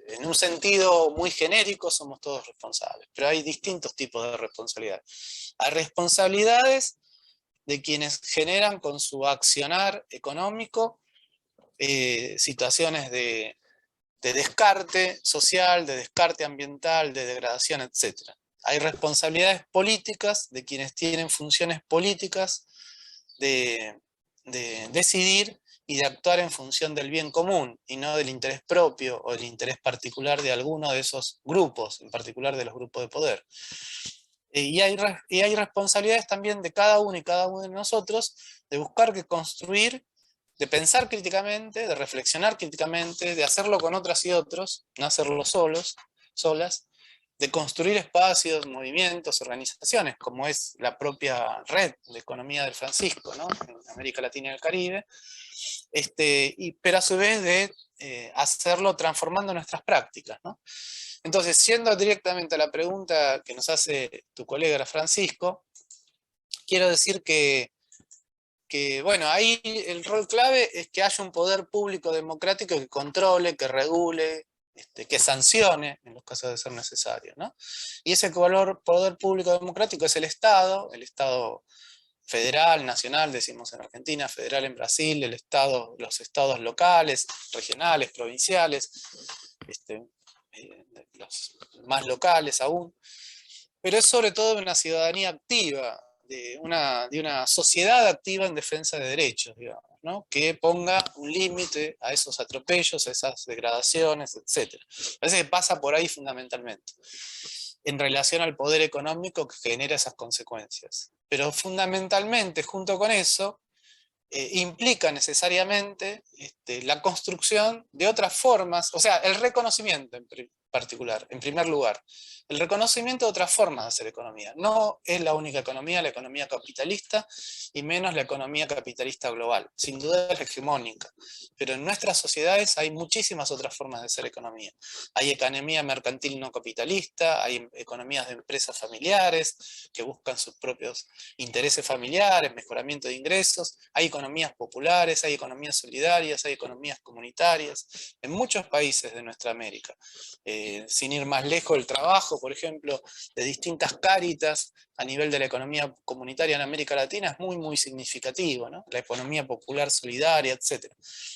[SPEAKER 3] En un sentido muy genérico somos todos responsables, pero hay distintos tipos de responsabilidades. Hay responsabilidades de quienes generan con su accionar económico situaciones de descarte social, de descarte ambiental, de degradación, etc. Hay responsabilidades políticas de quienes tienen funciones políticas de decidir y de actuar en función del bien común y no del interés propio o del interés particular de alguno de esos grupos, en particular de los grupos de poder. Y hay responsabilidades también de cada uno y cada uno de nosotros de buscar que construir, de pensar críticamente, de reflexionar críticamente, de hacerlo con otras y otros, no hacerlo solas, de construir espacios, movimientos, organizaciones, como es la propia red de economía del Francisco, ¿no? En América Latina y el Caribe, pero a su vez de hacerlo transformando nuestras prácticas, ¿no? Entonces, yendo directamente a la pregunta que nos hace tu colega Francisco, quiero decir que bueno, ahí el rol clave es que haya un poder público democrático que controle, que regule, que sancione en los casos de ser necesario, ¿no? Y ese poder público democrático es el Estado federal, nacional, decimos en Argentina, federal en Brasil, los estados locales, regionales, provinciales, los más locales aún, pero es sobre todo una ciudadanía activa, de una sociedad activa en defensa de derechos, digamos, ¿no? Que ponga un límite a esos atropellos, a esas degradaciones, etc. Parece que pasa por ahí fundamentalmente, en relación al poder económico que genera esas consecuencias. Pero fundamentalmente, junto con eso, implica necesariamente la construcción de otras formas, o sea, el reconocimiento en particular, en primer lugar, el reconocimiento de otras formas de hacer economía. No es la única economía, la economía capitalista, y menos la economía capitalista global. Sin duda es hegemónica, pero en nuestras sociedades hay muchísimas otras formas de hacer economía. Hay economía mercantil no capitalista, hay economías de empresas familiares que buscan sus propios intereses familiares, mejoramiento de ingresos, hay economías populares, hay economías solidarias, hay economías comunitarias, en muchos países de nuestra América. sin ir más lejos, el trabajo, por ejemplo, de distintas cáritas a nivel de la economía comunitaria en América Latina es muy, muy significativo, ¿no? La economía popular solidaria, etc.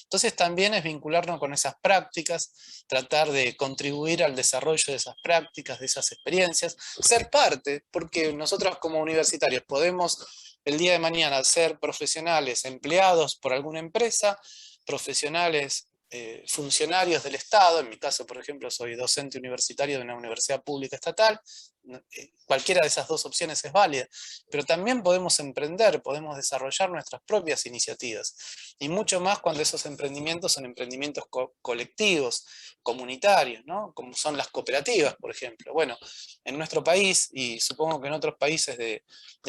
[SPEAKER 3] Entonces también es vincularnos con esas prácticas, tratar de contribuir al desarrollo de esas prácticas, de esas experiencias, ser parte, porque nosotros como universitarios podemos el día de mañana ser profesionales empleados por alguna empresa, profesionales funcionarios del Estado. En mi caso, por ejemplo, soy docente universitario de una universidad pública estatal. Cualquiera de esas dos opciones es válida, pero también podemos emprender, podemos desarrollar nuestras propias iniciativas, y mucho más cuando esos emprendimientos son emprendimientos colectivos, comunitarios, ¿no? Como son las cooperativas, por ejemplo. Bueno, en nuestro país, y supongo que en otros países de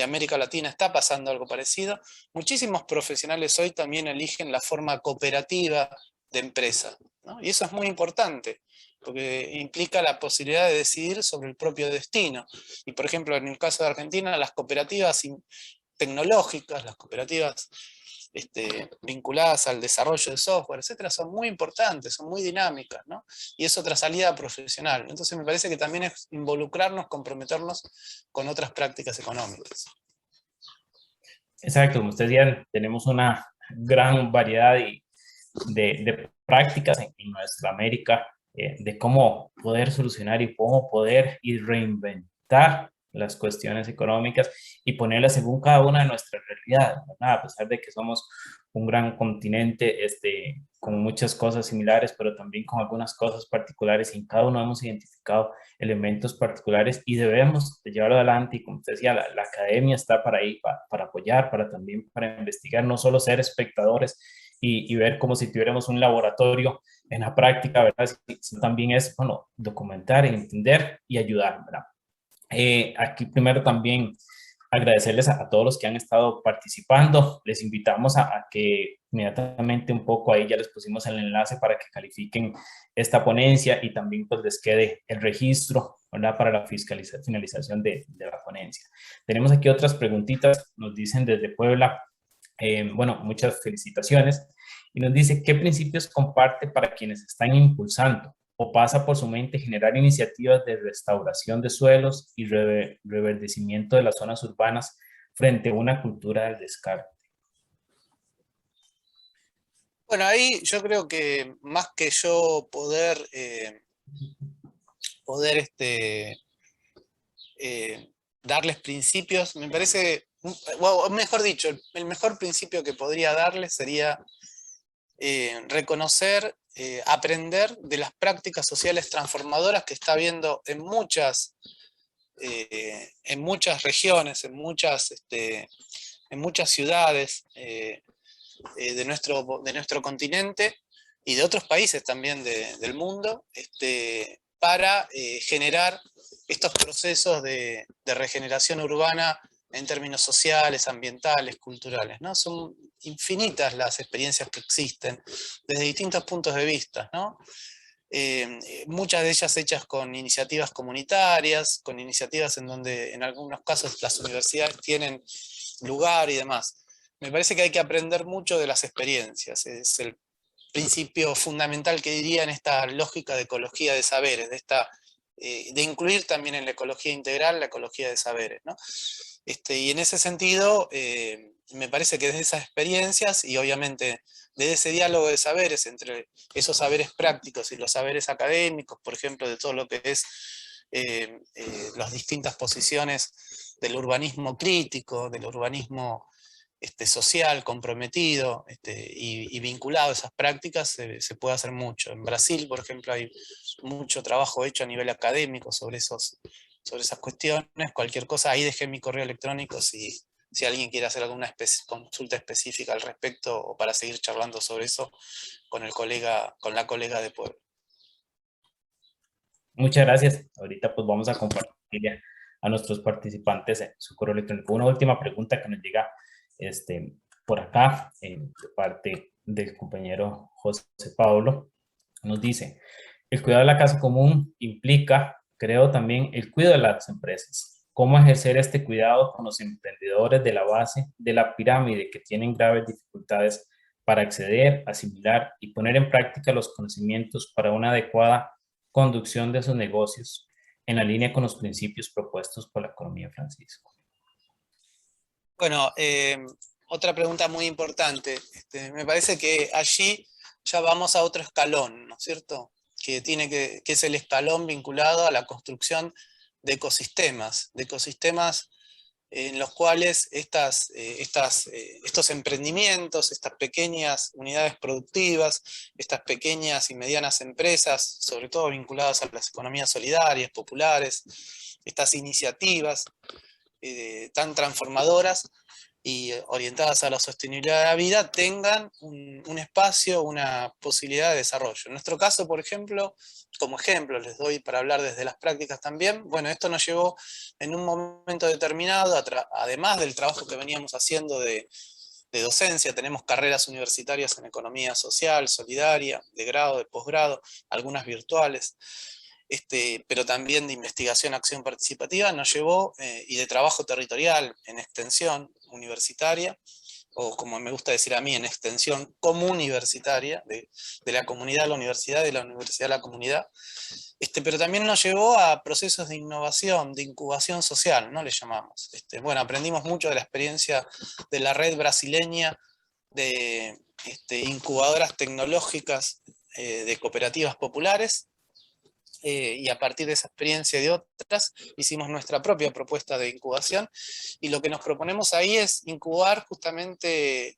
[SPEAKER 3] América Latina está pasando algo parecido, muchísimos profesionales hoy también eligen la forma cooperativa de empresa, ¿no? Y eso es muy importante, porque implica la posibilidad de decidir sobre el propio destino. Y por ejemplo, en el caso de Argentina, las cooperativas tecnológicas, las cooperativas vinculadas al desarrollo de software, etcétera, son muy importantes, son muy dinámicas, ¿no? Y es otra salida profesional. Entonces me parece que también es involucrarnos, comprometernos con otras prácticas económicas.
[SPEAKER 1] Exacto, como usted decía, tenemos una gran variedad de prácticas en nuestra América, de cómo poder solucionar y cómo poder y reinventar las cuestiones económicas y ponerlas según cada una de nuestras realidades, ¿verdad? A pesar de que somos un gran continente con muchas cosas similares, pero también con algunas cosas particulares, y en cada uno hemos identificado elementos particulares y debemos de llevarlo adelante. Y como usted decía, la academia está para ahí, para apoyar, también para investigar, no solo ser espectadores y ver como si tuviéramos un laboratorio en la práctica, ¿verdad? Sino también es, bueno, documentar, entender y ayudar, ¿verdad? Aquí primero también agradecerles a todos los que han estado participando. Les invitamos a que inmediatamente un poco ahí ya les pusimos el enlace para que califiquen esta ponencia, y también pues les quede el registro, ¿verdad? Para la finalización de la ponencia. Tenemos aquí otras preguntitas, nos dicen desde Puebla. Bueno, muchas felicitaciones. Y nos dice, ¿qué principios comparte para quienes están impulsando o pasa por su mente generar iniciativas de restauración de suelos y reverdecimiento de las zonas urbanas frente a una cultura del descarte?
[SPEAKER 3] Bueno, ahí yo creo que más que yo poder darles principios, me parece, o mejor dicho, el mejor principio que podría darles sería reconocer, aprender de las prácticas sociales transformadoras que está habiendo en muchas regiones, en muchas ciudades de nuestro continente y de otros países también del mundo, para generar estos procesos de regeneración urbana en términos sociales, ambientales, culturales, ¿no? Son infinitas las experiencias que existen desde distintos puntos de vista, ¿no? Muchas de ellas hechas con iniciativas comunitarias, con iniciativas en donde en algunos casos las universidades tienen lugar y demás. Me parece que hay que aprender mucho de las experiencias, es el principio fundamental que diría en esta lógica de ecología de saberes, de incluir también en la ecología integral la ecología de saberes, ¿no? Y en ese sentido, me parece que desde esas experiencias y obviamente desde ese diálogo de saberes entre esos saberes prácticos y los saberes académicos, por ejemplo, de todo lo que es las distintas posiciones del urbanismo crítico, del urbanismo social, comprometido y vinculado a esas prácticas, se puede hacer mucho. En Brasil, por ejemplo, hay mucho trabajo hecho a nivel académico sobre esas cuestiones. Cualquier cosa, ahí dejé mi correo electrónico si alguien quiere hacer alguna consulta específica al respecto o para seguir charlando sobre eso con la colega de Puebla.
[SPEAKER 1] Muchas gracias. Ahorita pues vamos a compartir a nuestros participantes su correo electrónico. Una última pregunta que nos llega por acá, de parte del compañero José Pablo, nos dice, el cuidado de la casa común implica, creo, también el cuidado de las empresas. ¿Cómo ejercer este cuidado con los emprendedores de la base de la pirámide que tienen graves dificultades para acceder, asimilar y poner en práctica los conocimientos para una adecuada conducción de esos negocios en la línea con los principios propuestos por la economía Francisco?
[SPEAKER 3] Bueno, otra pregunta muy importante. Me parece que allí ya vamos a otro escalón, ¿no es cierto? Que es el escalón vinculado a la construcción de ecosistemas en los cuales estos emprendimientos, estas pequeñas unidades productivas, estas pequeñas y medianas empresas, sobre todo vinculadas a las economías solidarias, populares, estas iniciativas tan transformadoras y orientadas a la sostenibilidad de la vida, tengan un espacio, una posibilidad de desarrollo. En nuestro caso, por ejemplo, como ejemplo, les doy para hablar desde las prácticas también, bueno, esto nos llevó en un momento determinado, además del trabajo que veníamos haciendo de docencia, tenemos carreras universitarias en economía social, solidaria, de grado, de posgrado, algunas virtuales, pero también de investigación, acción participativa, nos llevó, y de trabajo territorial en extensión universitaria, o como me gusta decir a mí, en extensión comuniversitaria, de la comunidad a la universidad, de la universidad a la comunidad, pero también nos llevó a procesos de innovación, de incubación social, ¿no? Le llamamos. Bueno, aprendimos mucho de la experiencia de la red brasileña de incubadoras tecnológicas de cooperativas populares, y a partir de esa experiencia y de otras, hicimos nuestra propia propuesta de incubación, y lo que nos proponemos ahí es incubar justamente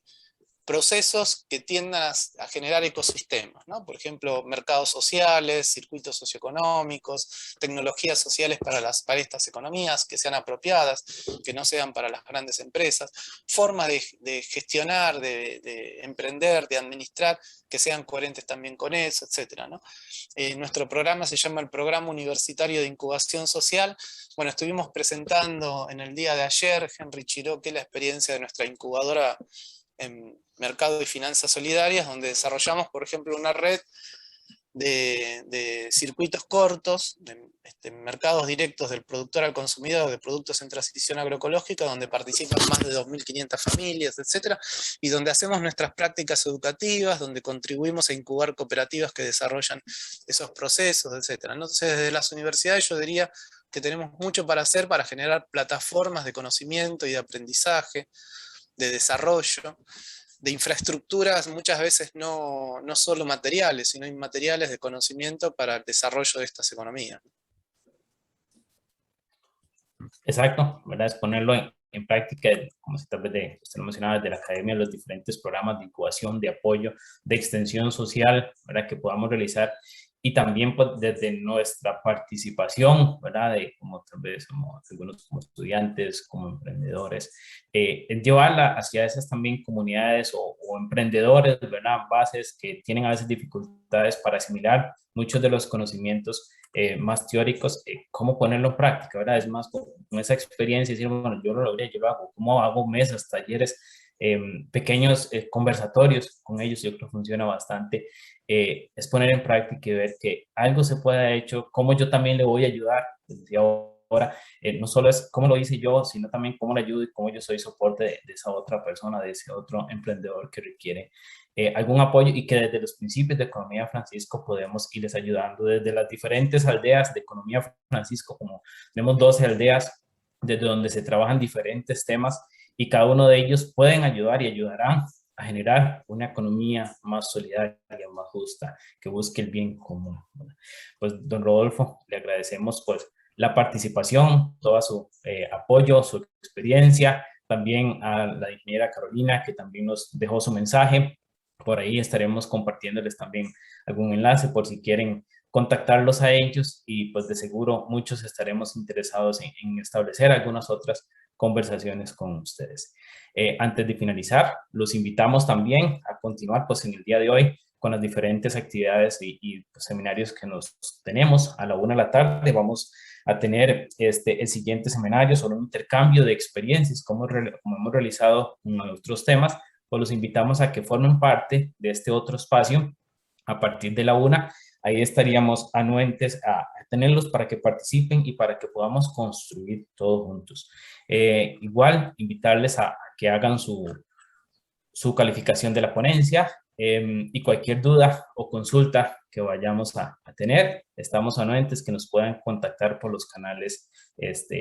[SPEAKER 3] procesos que tiendan a generar ecosistemas, ¿no? Por ejemplo, mercados sociales, circuitos socioeconómicos, tecnologías sociales para estas economías que sean apropiadas, que no sean para las grandes empresas, formas de gestionar, de emprender, de administrar, que sean coherentes también con eso, etc., ¿no? Nuestro programa se llama el Programa Universitario de Incubación Social. Bueno, estuvimos presentando en el día de ayer, Henry Chiroque, la experiencia de nuestra incubadora en Mercado y Finanzas Solidarias, donde desarrollamos, por ejemplo, una red de circuitos cortos, de mercados directos del productor al consumidor, de productos en transición agroecológica, donde participan más de 2.500 familias, etc., y donde hacemos nuestras prácticas educativas, donde contribuimos a incubar cooperativas que desarrollan esos procesos, etc. Entonces, desde las universidades yo diría que tenemos mucho para hacer para generar plataformas de conocimiento y de aprendizaje, de desarrollo, de infraestructuras muchas veces no solo materiales, sino inmateriales de conocimiento para el desarrollo de estas economías.
[SPEAKER 1] Exacto, ¿verdad? Es ponerlo en práctica, como se tal vez usted lo mencionaba, desde la academia, los diferentes programas de incubación, de apoyo, de extensión social, ¿verdad? Que podamos realizar, y también pues, desde nuestra participación, ¿verdad? De como tal vez somos algunos como estudiantes, como emprendedores, llevarla hacia esas también comunidades o emprendedores, ¿verdad? Bases que tienen a veces dificultades para asimilar muchos de los conocimientos más teóricos, cómo ponerlo en práctica, ¿verdad? Es más con esa experiencia, decir, bueno, yo lo logré, yo lo hago, cómo hago mesas, talleres, pequeños conversatorios con ellos, yo creo que funciona bastante. Es poner en práctica y ver que algo se puede haber hecho, cómo yo también le voy a ayudar, decía ahora, no solo es cómo lo hice yo, sino también cómo le ayudo y cómo yo soy soporte de esa otra persona, de ese otro emprendedor que requiere algún apoyo, y que desde los principios de Economía Francisco podemos irles ayudando desde las diferentes aldeas de Economía Francisco, como tenemos 12 aldeas desde donde se trabajan diferentes temas, y cada uno de ellos pueden ayudar y ayudarán a generar una economía más solidaria, más justa, que busque el bien común. Pues, don Rodolfo, le agradecemos pues la participación, todo su apoyo, su experiencia, también a la ingeniera Carolina, que también nos dejó su mensaje. Por ahí estaremos compartiéndoles también algún enlace por si quieren contactarlos a ellos, y pues de seguro muchos estaremos interesados en establecer algunas otras conversaciones con ustedes. Antes de finalizar, los invitamos también a continuar pues en el día de hoy con las diferentes actividades y pues, seminarios que nos tenemos. A la 1 de la tarde vamos a tener el siguiente seminario sobre un intercambio de experiencias, como hemos realizado en otros temas. Pues los invitamos a que formen parte de este otro espacio a partir de la 1. Ahí estaríamos anuentes a tenerlos para que participen y para que podamos construir todos juntos. Igual, invitarles a que hagan su calificación de la ponencia, y cualquier duda o consulta que vayamos a tener. Estamos anuentes que nos puedan contactar por los canales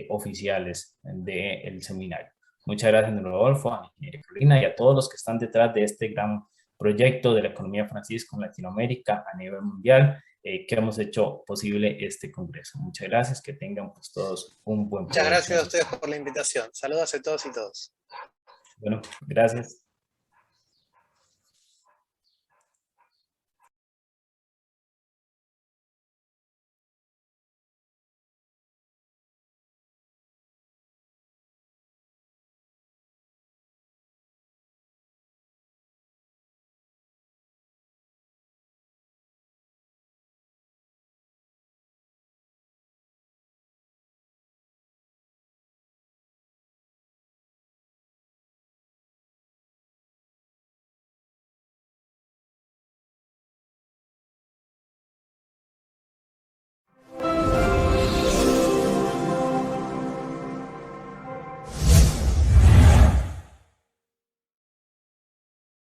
[SPEAKER 1] oficiales del seminario. Muchas gracias, don Rodolfo, a Carolina y a todos los que están detrás de este gran proyecto de la economía Francisco en Latinoamérica a nivel mundial, que hemos hecho posible este congreso. Muchas gracias, que tengan pues todos un buen provecho.
[SPEAKER 3] Muchas gracias a ustedes por la invitación. Saludos a todos y todos.
[SPEAKER 1] Bueno, gracias.